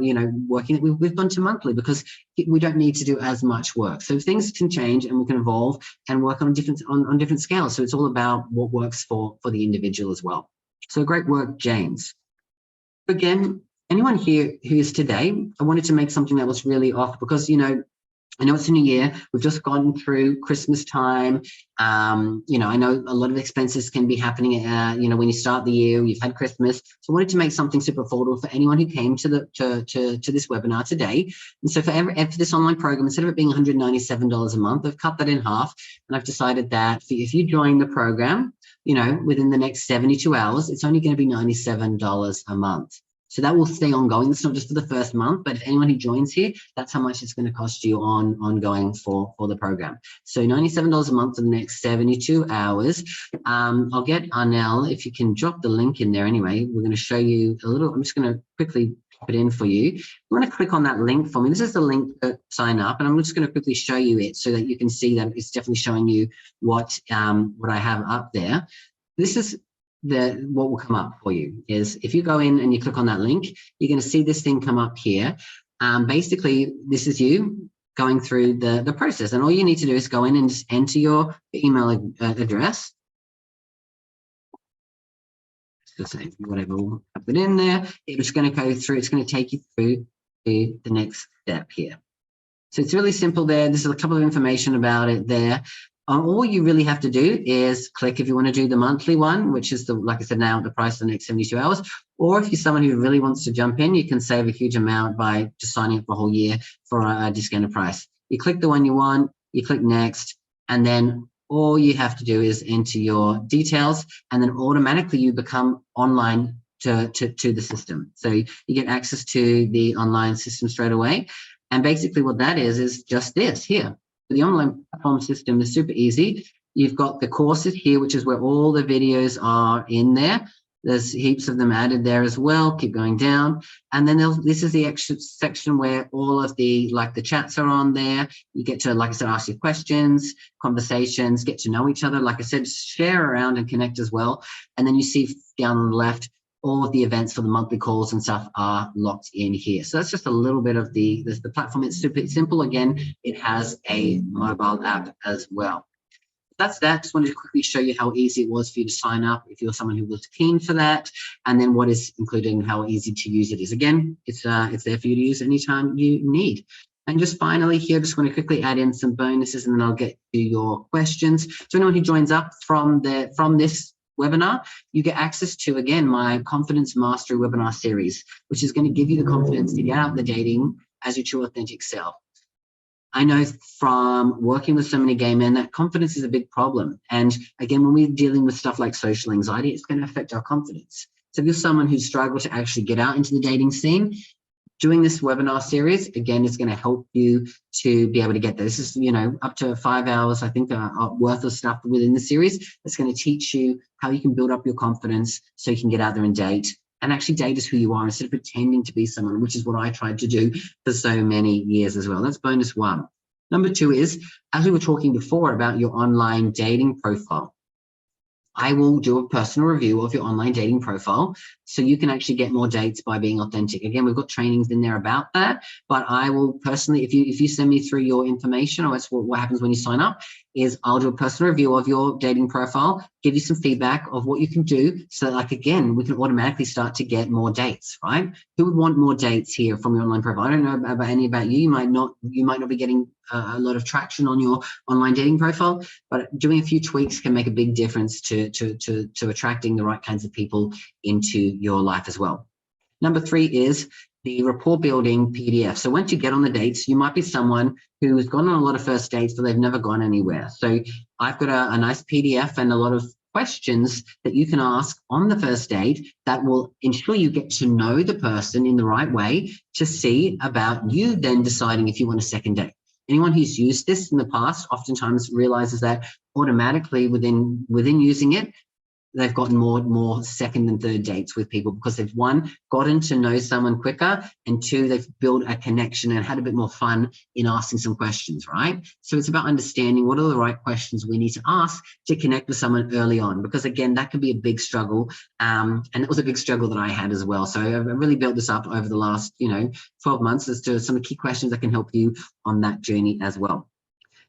you know, working, we've gone to monthly because we don't need to do as much work. So things can change, and we can evolve and work on different scales. So it's all about what works for the individual as well. So great work, James. Again, anyone here who is today, I wanted to make something that was really off, because, you know, I know it's a new year. We've just gone through Christmas time. You know, I know a lot of expenses can be happening, you know, when you start the year, you've had Christmas. So I wanted to make something super affordable for anyone who came to this webinar today. And so for this online program, instead of it being $197 a month, I've cut that in half. And I've decided that if you join the program, you know, within the next 72 hours, it's only going to be $97 a month. So that will stay ongoing. It's not just for the first month, but if anyone who joins here, that's how much it's going to cost you ongoing for the program. So $97 a month for the next 72 hours. I'll get Arnell, if you can drop the link in there anyway. We're going to show you a little, I'm just going to quickly pop it in for you. You want to click on that link for me. This is the link to sign up, and I'm just going to quickly show you it so that you can see that it's definitely showing you what I have up there. This is what will come up for you is, if you go in and you click on that link, you're going to see this thing come up here. Basically, this is you going through the process, and all you need to do is go in and just enter your email address. Just say whatever, we'll put it in there. It's going to go through, it's going to take you through to the next step here. So it's really simple there. There's a couple of information about it there. All you really have to do is click if you want to do the monthly one, which is, like I said, now the price for the next 72 hours. Or if you're someone who really wants to jump in, you can save a huge amount by just signing up for a whole year for a discounted price. You click the one you want, you click next, and then all you have to do is enter your details, and then automatically you become online to the system. So you get access to the online system straight away. And basically what that is just this here. The online platform system is super easy. You've got the courses here, which is where all the videos are in there. There's heaps of them added there as well. Keep going down. And then this is the extra section where all of the chats are on there. You get to, like I said, ask your questions, conversations, get to know each other. Like I said, share around and connect as well. And then you see down on the left, all of the events for the monthly calls and stuff are locked in here. So that's just a little bit of the platform. It's super simple. Again, it has a mobile app as well. That's that. Just wanted to quickly show you how easy it was for you to sign up if you're someone who was keen for that, and then what is included and how easy to use it is. Again, it's there for you to use anytime you need. And just finally here, just want to quickly add in some bonuses, and then I'll get to your questions. So anyone who joins up from this webinar, you get access to, again, my Confidence Mastery webinar series, which is going to give you the confidence to get out the dating as your true authentic self. I know from working with so many gay men that confidence is a big problem. And again, when we're dealing with stuff like social anxiety, it's going to affect our confidence. So if you're someone who struggles to actually get out into the dating scene, doing this webinar series, again, is going to help you to be able to get there. This is, you know, up to 5 hours, I think, worth of stuff within the series that's going to teach you how you can build up your confidence so you can get out there and date. And actually date as who you are instead of pretending to be someone, which is what I tried to do for so many years as well. That's bonus one. Number two is, as we were talking before about your online dating profile, I will do a personal review of your online dating profile so you can actually get more dates by being authentic. Again, we've got trainings in there about that, but I will personally, if you send me through your information, or that's what happens when you sign up, is I'll do a personal review of your dating profile, give you some feedback of what you can do so that, like, again, we can automatically start to get more dates, right? Who would want more dates here from your online profile? I don't know about you. You might not be getting a lot of traction on your online dating profile, but doing a few tweaks can make a big difference to attracting the right kinds of people into your life as well. Number three is the rapport building PDF. So once you get on the dates, you might be someone who has gone on a lot of first dates, but they've never gone anywhere. So I've got a nice PDF and a lot of questions that you can ask on the first date that will ensure you get to know the person in the right way to see about you then deciding if you want a second date. Anyone who's used this in the past oftentimes realizes that automatically within using it, they've gotten more second and third dates with people because they've, one, gotten to know someone quicker, and two, they've built a connection and had a bit more fun in asking some questions, right? So it's about understanding what are the right questions we need to ask to connect with someone early on, because again, that can be a big struggle. And it was a big struggle that I had as well. So I've really built this up over the last, 12 months as to some key questions that can help you on that journey as well.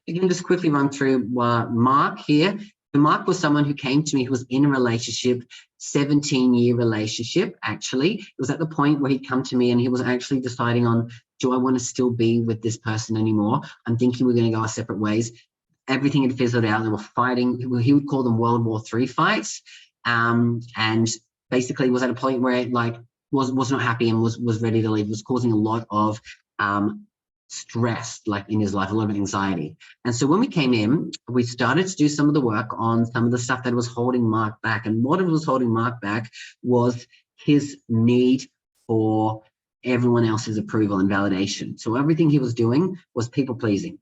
Again, just quickly run through Mark here. So Mark was someone who came to me who was in a relationship, 17-year relationship, actually. It was at the point where he'd come to me and he was actually deciding on, do I want to still be with this person anymore? I'm thinking we're going to go our separate ways. Everything had fizzled out. They were fighting. He would call them World War III fights. And basically was at a point where it was not happy and was ready to leave. It was causing a lot of stress in his life, a lot of anxiety. And so when we came in, we started to do some of the work on some of the stuff that was holding Mark back. And what was holding Mark back was his need for everyone else's approval and validation. So everything he was doing was people pleasing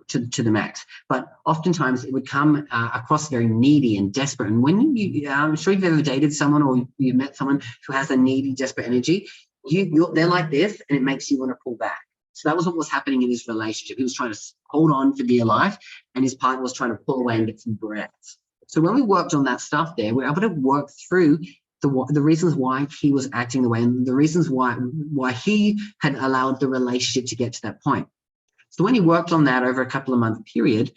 to the max. But oftentimes it would come across very needy and desperate. And when I'm sure you've ever dated someone or you met someone who has a needy, desperate energy, they're like this, and it makes you want to pull back. So that was what was happening in his relationship. He was trying to hold on for dear life, and his partner was trying to pull away and get some breaths. So when we worked on that stuff there, we were able to work through the reasons why he was acting the way and the reasons why he had allowed the relationship to get to that point. So when he worked on that over a couple of month period,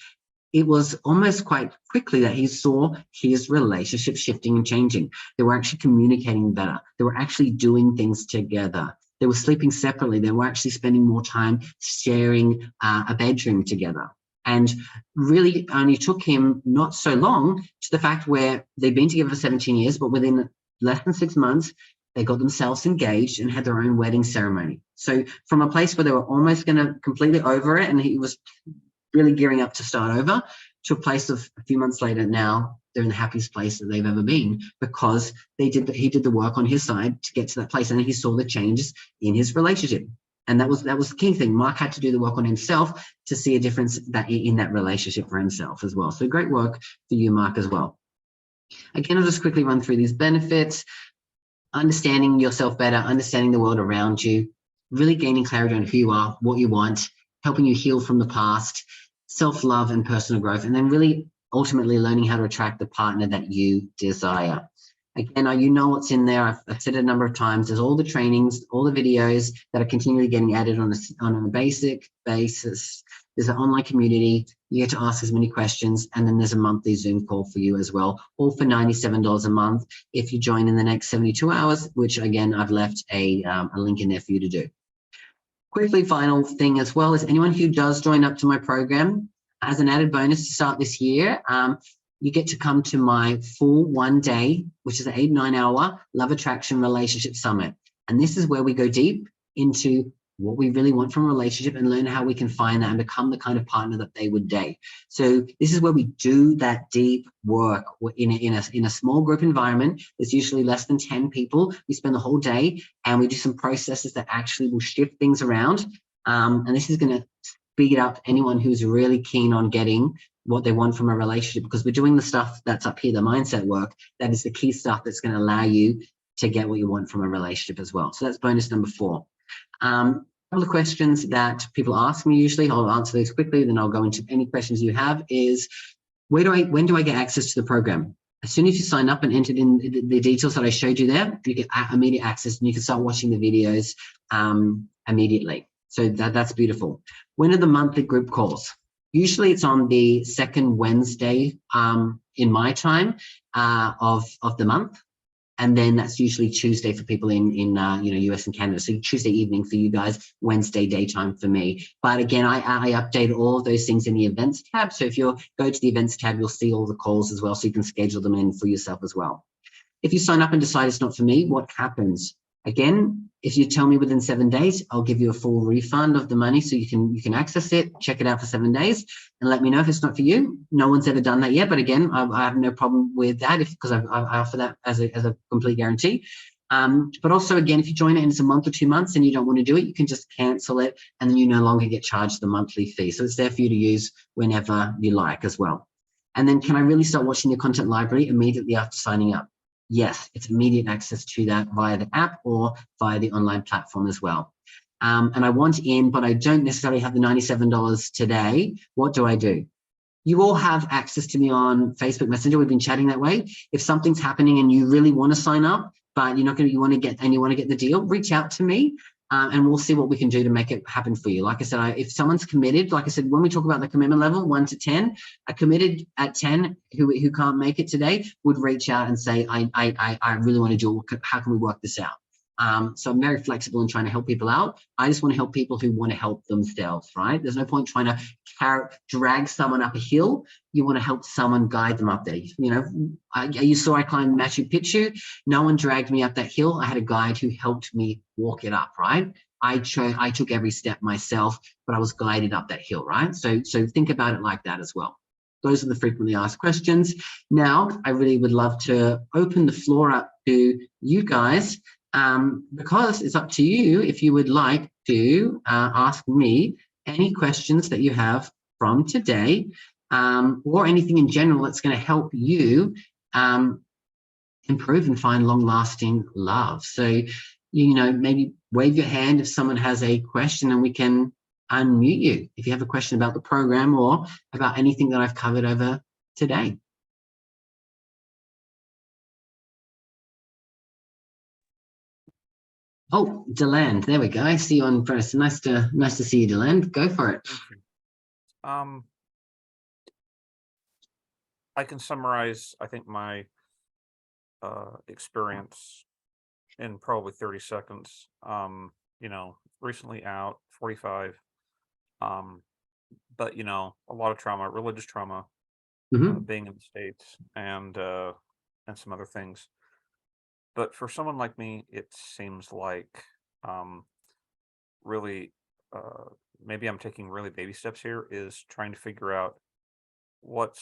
it was almost quite quickly that he saw his relationship shifting and changing. They were actually communicating better. They were actually doing things together. They were sleeping separately. They were actually spending more time sharing a bedroom together. And really only took him not so long to the fact where they'd been together for 17 years, but within less than 6 months, they got themselves engaged and had their own wedding ceremony. So from a place where they were almost going to completely over it and he was really gearing up to start over, to a place of a few months later now, they're in the happiest place that they've ever been because he did the work on his side to get to that place, and he saw the changes in his relationship. And that was the key thing. Mark had to do the work on himself to see a difference in that relationship for himself as well. So great work for you, Mark, as well. Again, I'll just quickly run through these benefits. Understanding yourself better, understanding the world around you, really gaining clarity on who you are, what you want, helping you heal from the past, self-love and personal growth, and then really ultimately learning how to attract the partner that you desire. Again, you know what's in there. I've said it a number of times. There's all the trainings, all the videos that are continually getting added on a basic basis. There's an online community. You get to ask as many questions, and then there's a monthly Zoom call for you as well, all for $97 a month if you join in the next 72 hours, which again, I've left a link in there for you to do. Quickly, final thing as well is anyone who does join up to my program, as an added bonus to start this year, you get to come to my full 1 day, which is an 8-9 hour Love Attraction Relationship Summit. And this is where we go deep into what we really want from a relationship and learn how we can find that and become the kind of partner that they would date. So this is where we do that deep work in a small group environment. There's usually less than 10 people. We spend the whole day and we do some processes that actually will shift things around. And this is going to speed up anyone who's really keen on getting what they want from a relationship, because we're doing the stuff that's up here, the mindset work. That is the key stuff that's going to allow you to get what you want from a relationship as well. So that's bonus number 4. A couple of questions that people ask me usually, I'll answer those quickly, then I'll go into any questions you have, is when do I get access to the program? As soon as you sign up and entered in the details that I showed you there, you get immediate access and you can start watching the videos immediately. So that's beautiful. When are the monthly group calls? Usually it's on the second Wednesday in my time of the month. And then that's usually Tuesday for people in US and Canada. So Tuesday evening for you guys, Wednesday daytime for me. But again, I update all of those things in the events tab. So if you go to the events tab, you'll see all the calls as well. So you can schedule them in for yourself as well. If you sign up and decide it's not for me, what happens? Again, if you tell me within 7 days, I'll give you a full refund of the money so you can access it, check it out for 7 days, and let me know if it's not for you. No one's ever done that yet, but again, I have no problem with that because I offer that as a complete guarantee. But also, again, if you join it and it's a month or 2 months and you don't want to do it, you can just cancel it and then you no longer get charged the monthly fee. So it's there for you to use whenever you like as well. And then, can I really start watching your content library immediately after signing up? Yes, it's immediate access to that via the app or via the online platform as well. And I want in, but I don't necessarily have the $97 today. What do? You all have access to me on Facebook Messenger. We've been chatting that way. If something's happening and you really want to sign up, but you want to get the deal, reach out to me. And we'll see what we can do to make it happen for you. Like I said, if someone's committed, like I said, when we talk about the commitment level, 1 to 10, a committed at 10 who can't make it today would reach out and say, I really want to do it. How can we work this out? So I'm very flexible in trying to help people out. I just want to help people who want to help themselves, right? There's no point trying to drag someone up a hill. You want to help someone guide them up there. You know, you saw I climbed Machu Picchu. No one dragged me up that hill. I had a guide who helped me walk it up, right? I took every step myself, but I was guided up that hill, right? So think about it like that as well. Those are the frequently asked questions. Now, I really would love to open the floor up to you guys. Because it's up to you if you would like to ask me any questions that you have from today, or anything in general that's going to help you improve and find long-lasting love. So, maybe wave your hand if someone has a question and we can unmute you if you have a question about the program or about anything that I've covered over today. Oh, Deland, there we go. I see you on press. Nice to see you, Deland. Go for it. I can summarize, I think, my experience in probably 30 seconds. Recently out, 45, but a lot of trauma, religious trauma, being in the States, and some other things. But for someone like me, it seems like really, maybe I'm taking really baby steps here, is trying to figure out with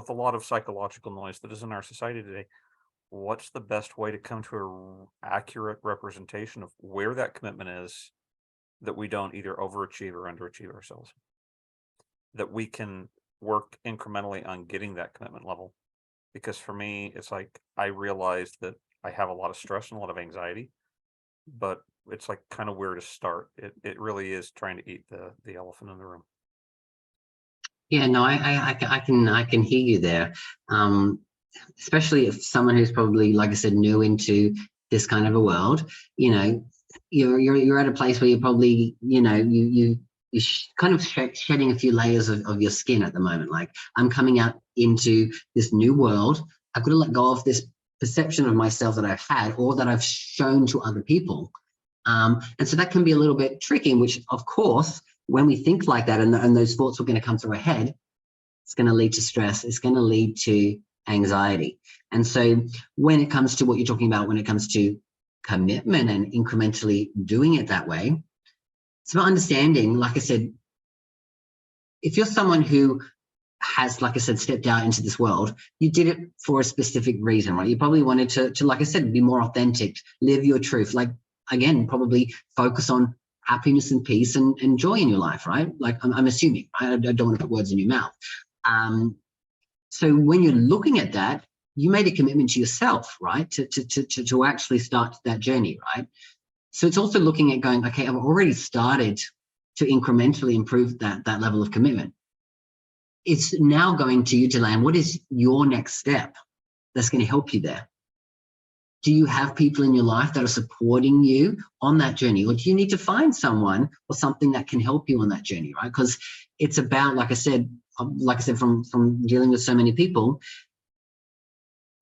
a lot of psychological noise that is in our society today, what's the best way to come to an accurate representation of where that commitment is, that we don't either overachieve or underachieve ourselves, that we can work incrementally on getting that commitment level. Because for me, it's like I realized that I have a lot of stress and a lot of anxiety, but it's like kind of where to start. It really is trying to eat the elephant in the room. Yeah, no, I can hear you there. Especially if someone who's probably, like I said, new into this kind of a world, you're at a place where you're probably, you're kind of shedding a few layers of your skin at the moment. Like, I'm coming out into this new world. I've got to let go of this perception of myself that I've had or that I've shown to other people. And so that can be a little bit tricky, which, of course, when we think like that and those thoughts are going to come through our head, it's going to lead to stress. It's going to lead to anxiety. And so when it comes to what you're talking about, when it comes to commitment and incrementally doing it that way, it's about understanding, like I said, if you're someone who has, like I said, stepped out into this world, you did it for a specific reason, right? You probably wanted to, like I said, be more authentic, live your truth. Like, again, probably focus on happiness and peace and joy in your life, right? Like, I'm assuming, right? I don't want to put words in your mouth. So when you're looking at that, you made a commitment to yourself, right? To actually start that journey, right? So it's also looking at going, okay, I've already started to incrementally improve that level of commitment. It's now going to you, Deland. What is your next step that's going to help you there? Do you have people in your life that are supporting you on that journey? Or do you need to find someone or something that can help you on that journey, right? Because it's about, like I said, from dealing with so many people,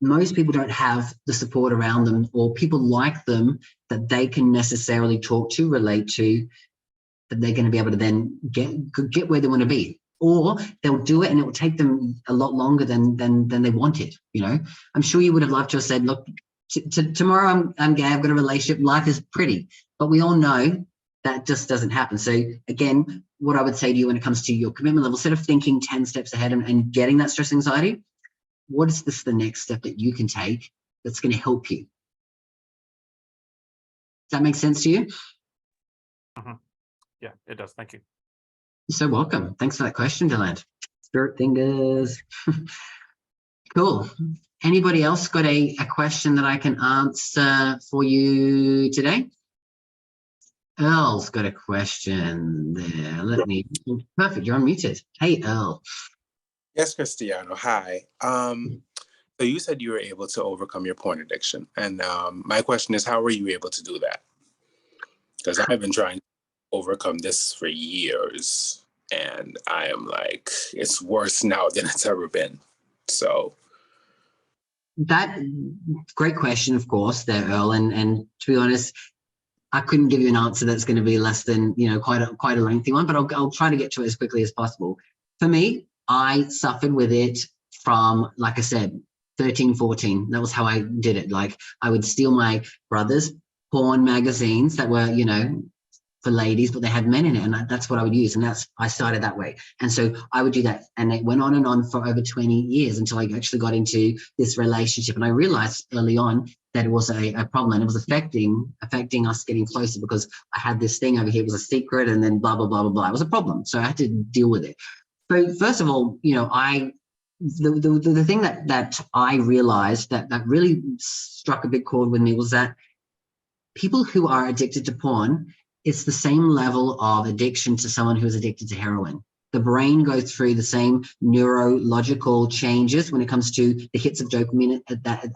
most people don't have the support around them or people like them that they can necessarily talk to, relate to, that they're going to be able to then get where they want to be. Or they'll do it and it will take them a lot longer than they wanted. I'm sure you would have loved to have said, look, tomorrow I'm gay, I've got a relationship, life is pretty, but we all know that just doesn't happen. So again, what I would say to you when it comes to your commitment level, instead of thinking 10 steps ahead and getting that stress anxiety, what is the next step that you can take that's going to help you? Does that make sense to you? Yeah, it does. Thank you. You're so welcome. Thanks for that question, Deland. Spirit fingers. Cool. Anybody else got a question that I can answer for you today? Earl's got a question there. Perfect, you're unmuted. Hey, Earl. Yes, Christiano. Hi. So you said you were able to overcome your porn addiction. And my question is, how were you able to do that? Because I've been trying to overcome this for years. And I am like, it's worse now than it's ever been. So. That great question, of course, there, Earl. And to be honest, I couldn't give you an answer that's going to be less than, quite a lengthy one, but I'll try to get to it as quickly as possible. For me, I suffered with it from, like I said, 13, 14. That was how I did it. Like, I would steal my brother's porn magazines that were, for ladies, but they had men in it, and that's what I would use. And I started that way. And so I would do that, and it went on and on for over 20 years until I actually got into this relationship. And I realized early on that it was a problem, and it was affecting us getting closer, because I had this thing over here, it was a secret, and then blah, blah, blah, blah, blah. It was a problem. So I had to deal with it. So first of all, the thing that I realized that really struck a big chord with me was that people who are addicted to porn, it's the same level of addiction to someone who is addicted to heroin. The brain goes through the same neurological changes when it comes to the hits of dopamine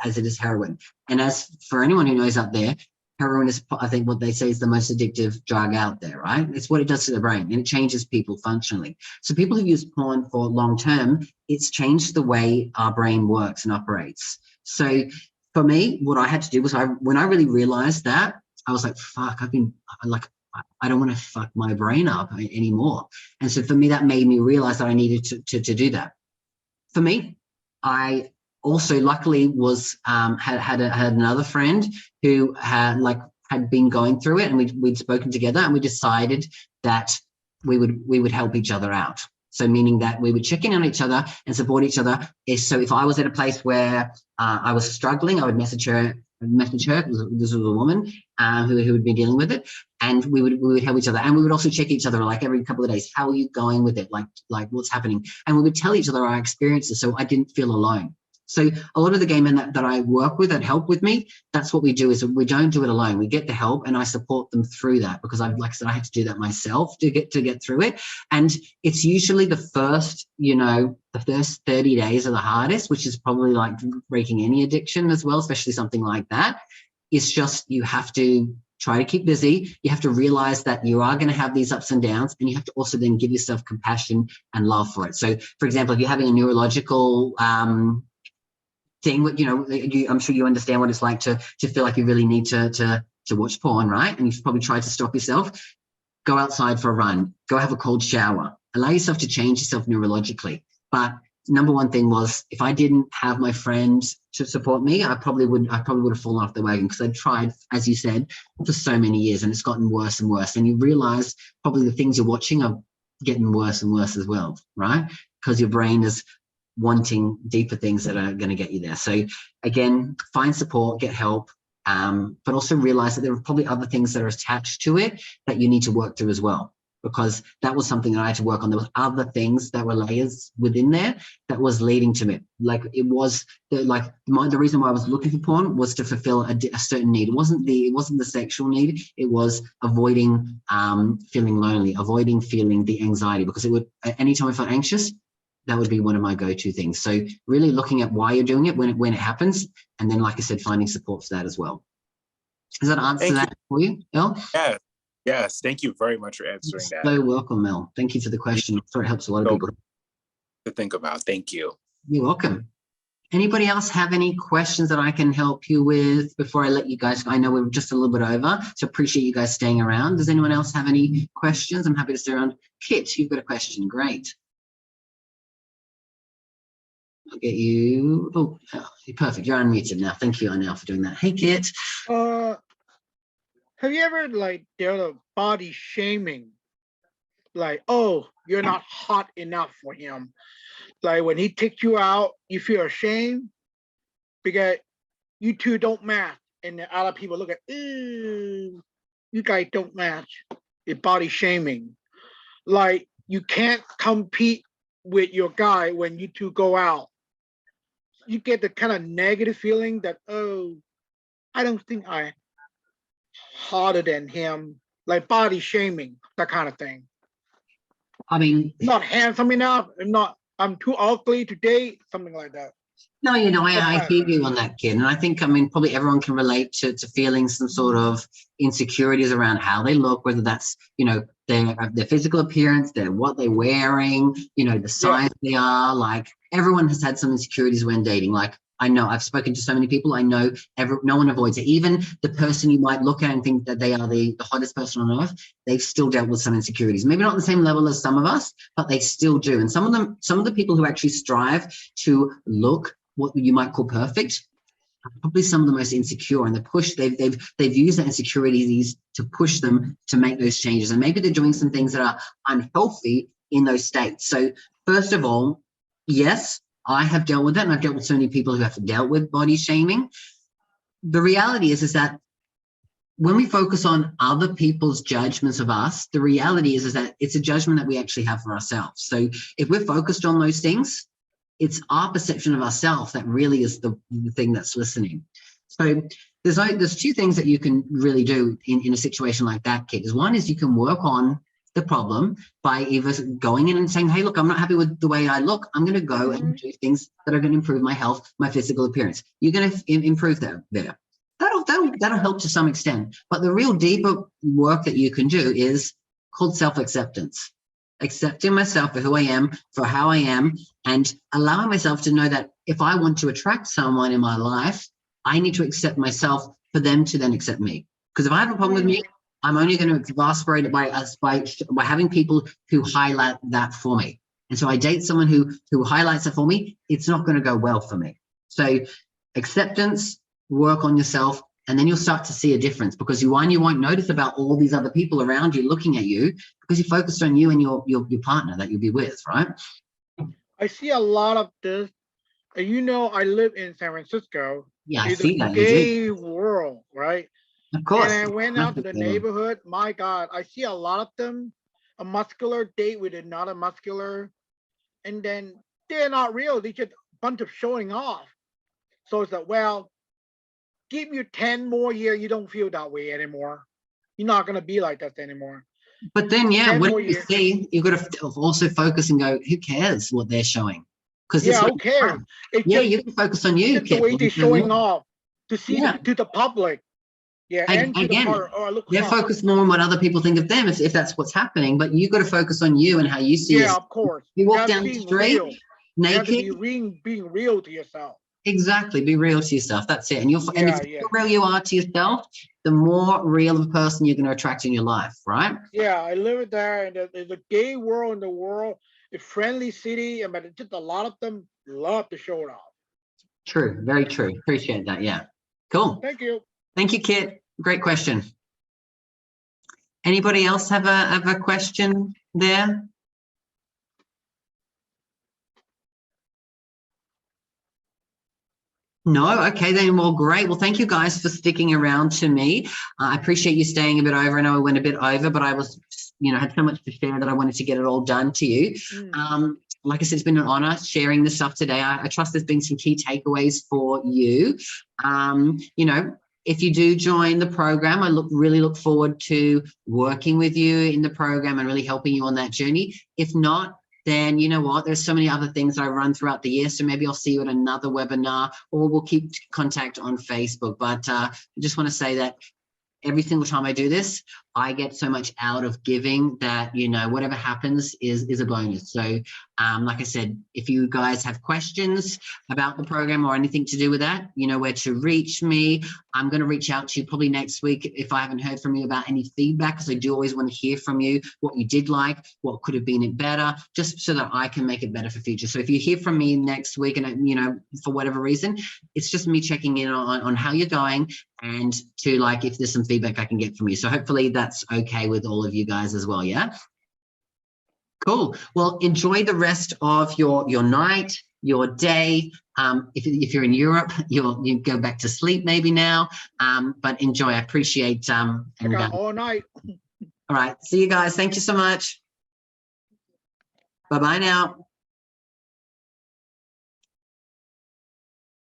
as it is heroin. And as for anyone who knows out there, heroin is, I think, what they say is the most addictive drug out there, right? It's what it does to the brain, and it changes people functionally. So people who use porn for long term, it's changed the way our brain works and operates. So for me, what I had to do was, when I really realized that, I was like, fuck, I don't want to fuck my brain up anymore. And so for me, that made me realize that I needed to do that. For me, I also luckily was had another friend who had been going through it, and we'd spoken together, and we decided that we would help each other out. So meaning that we would check in on each other and support each other. So if I was at a place where I was struggling, I would message her. This was a woman who would be dealing with it, and we would help each other, and we would also check each other like every couple of days. How are you going with it? Like what's happening? And we would tell each other our experiences, so I didn't feel alone. So a lot of the gay men that I work with that help with me, that's what we do, is we don't do it alone. We get the help, and I support them through that, because like I said, I had to do that myself to get through it. And it's usually the first 30 days are the hardest, which is probably like breaking any addiction as well, especially something like that. It's just, you have to try to keep busy. You have to realize that you are going to have these ups and downs, and you have to also then give yourself compassion and love for it. So for example, if you're having a neurological thing, I'm sure you understand what it's like to feel like you really need to watch porn, right? And you've probably tried to stop yourself. Go outside for a run, go have a cold shower, allow yourself to change yourself neurologically. But number one thing was, if I didn't have my friends to support me, I probably would have fallen off the wagon, because I'd tried, as you said, for so many years, and it's gotten worse and worse. And you realize probably the things you're watching are getting worse and worse as well, right? Because your brain is wanting deeper things that are going to get you there. So again, find support, get help, but also realize that there are probably other things that are attached to it that you need to work through as well, because that was something that I had to work on. There was other things that were layers within there that was leading to it. Like, it was the reason why I was looking for porn was to fulfill a certain need. It wasn't the sexual need. It was avoiding feeling lonely, avoiding feeling the anxiety, because it would, anytime I felt anxious, that would be one of my go-to things. So really looking at why you're doing it, when it happens, and then, like I said, finding support for that as well. Does that answer that for you, Mel? Yes. Thank you very much for answering that. So welcome, Mel. Thank you for the question. I'm sure it helps a lot of people to think about. Thank you. You're welcome. Anybody else have any questions that I can help you with before I let you guys go? I know we're just a little bit over, so appreciate you guys staying around. Does anyone else have any questions? I'm happy to stay around. Kit, you've got a question. Great. I'll get you. Oh, you're perfect. You're unmuted now. Thank you, Arnell, for doing that. Hey, Kit. Have you ever like dealt with body shaming? Like, oh, you're not hot enough for him. Like when he takes you out, you feel ashamed because you two don't match, and the other people look at, ooh, you guys don't match. It's body shaming. Like you can't compete with your guy when you two go out. You get the kind of negative feeling that, oh, I don't think I'm hotter than him. Like body shaming, that kind of thing. I mean, Not handsome enough. I'm too ugly to date. Something like that. no, I hear you on that, Kid. And I think, I mean, probably everyone can relate to feeling some sort of insecurities around how they look, whether that's, their physical appearance, what they're wearing, the size they are. Like, everyone has had some insecurities when dating. Like, I know I've spoken to so many people. I know no one avoids it. Even the person you might look at and think that they are the hottest person on earth, they've still dealt with some insecurities. Maybe not on the same level as some of us, but they still do. And some of the people who actually strive to look what you might call perfect are probably some of the most insecure, and they've used that insecurities to push them to make those changes. And maybe they're doing some things that are unhealthy in those states. So first of all, yes, I have dealt with that, and I've dealt with so many people who have dealt with body shaming. The reality is that when we focus on other people's judgments of us, the reality is that it's a judgment that we actually have for ourselves. So if we're focused on those things, it's our perception of ourselves that really is the thing that's listening. So there's two things that you can really do in a situation like that, Kid. One is you can work on the problem by either going in and saying, hey, look, I'm not happy with the way I look. I'm going to go and do things that are going to improve my health, my physical appearance. You're going to improve that there. That'll help to some extent. But the real deeper work that you can do is called self-acceptance. Accepting myself for who I am, for how I am, and allowing myself to know that if I want to attract someone in my life, I need to accept myself for them to then accept me. Because if I have a problem with me, I'm only going to exasperate it by having people who highlight that for me. And so I date someone who highlights it for me, it's not going to go well for me. So acceptance, work on yourself, and then you'll start to see a difference, because you won't notice about all these other people around you looking at you, because you're focused on you and your partner that you'll be with, right? I see a lot of this. And I live in San Francisco. Yeah, I it's see a that. gay world, right? Of course. And I went out to the neighborhood. My God, I see a lot of them. A muscular date with another muscular, and then they're not real. They're just a bunch of showing off. So it's like, well, give you 10 more years, you don't feel that way anymore. You're not going to be like that anymore. But then, when you see, you've got to also focus and go, who cares what they're showing? Because who cares? You can focus on you. The way they're showing off to see to the public. Yeah, and to again, the part, they're focused more on what other people think of them, if that's what's happening. But you've got to focus on you and how you see it. Yeah, of course. You walk down the street naked. You have to be being real to yourself. Exactly, be real to yourself. That's it. And if the real you are to yourself, the more real of a person you're going to attract in your life, right? Yeah, I live there, and there's a gay world in the world, a friendly city, but just a lot of them love to show it off. True, very true. Appreciate that. Yeah, cool. Thank you. Thank you, Kit. Great question. Anybody else have a question there? No? Okay, then, well, great. Well, thank you guys for sticking around to me. I appreciate you staying a bit over. I know I went a bit over, but I was, had so much to share that I wanted to get it all done to you. Like I said, it's been an honor sharing this stuff today. I trust there's been some key takeaways for you. If you do join the program, I really look forward to working with you in the program and really helping you on that journey. If not, then you know what, there's so many other things that I run throughout the year. So maybe I'll see you at another webinar, or we'll keep contact on Facebook. But I just want to say that every single time I do this, I get so much out of giving that, you know, whatever happens is a bonus. So like I said, if you guys have questions about the program or anything to do with that, you know where to reach me. I'm going to reach out to you probably next week if I haven't heard from you about any feedback, because I do always want to hear from you what you did like, what could have been better, just so that I can make it better for future. So if you hear from me next week and, you know, for whatever reason, it's just me checking in on how you're going, and to like if there's some feedback I can get from you. So hopefully that's okay with all of you guys as well. Yeah. Cool. Well, enjoy the rest of your night, your day. If you're in Europe, you go back to sleep maybe now. But enjoy. I appreciate I got all night. all right. See you guys. Thank you so much. Bye-bye now.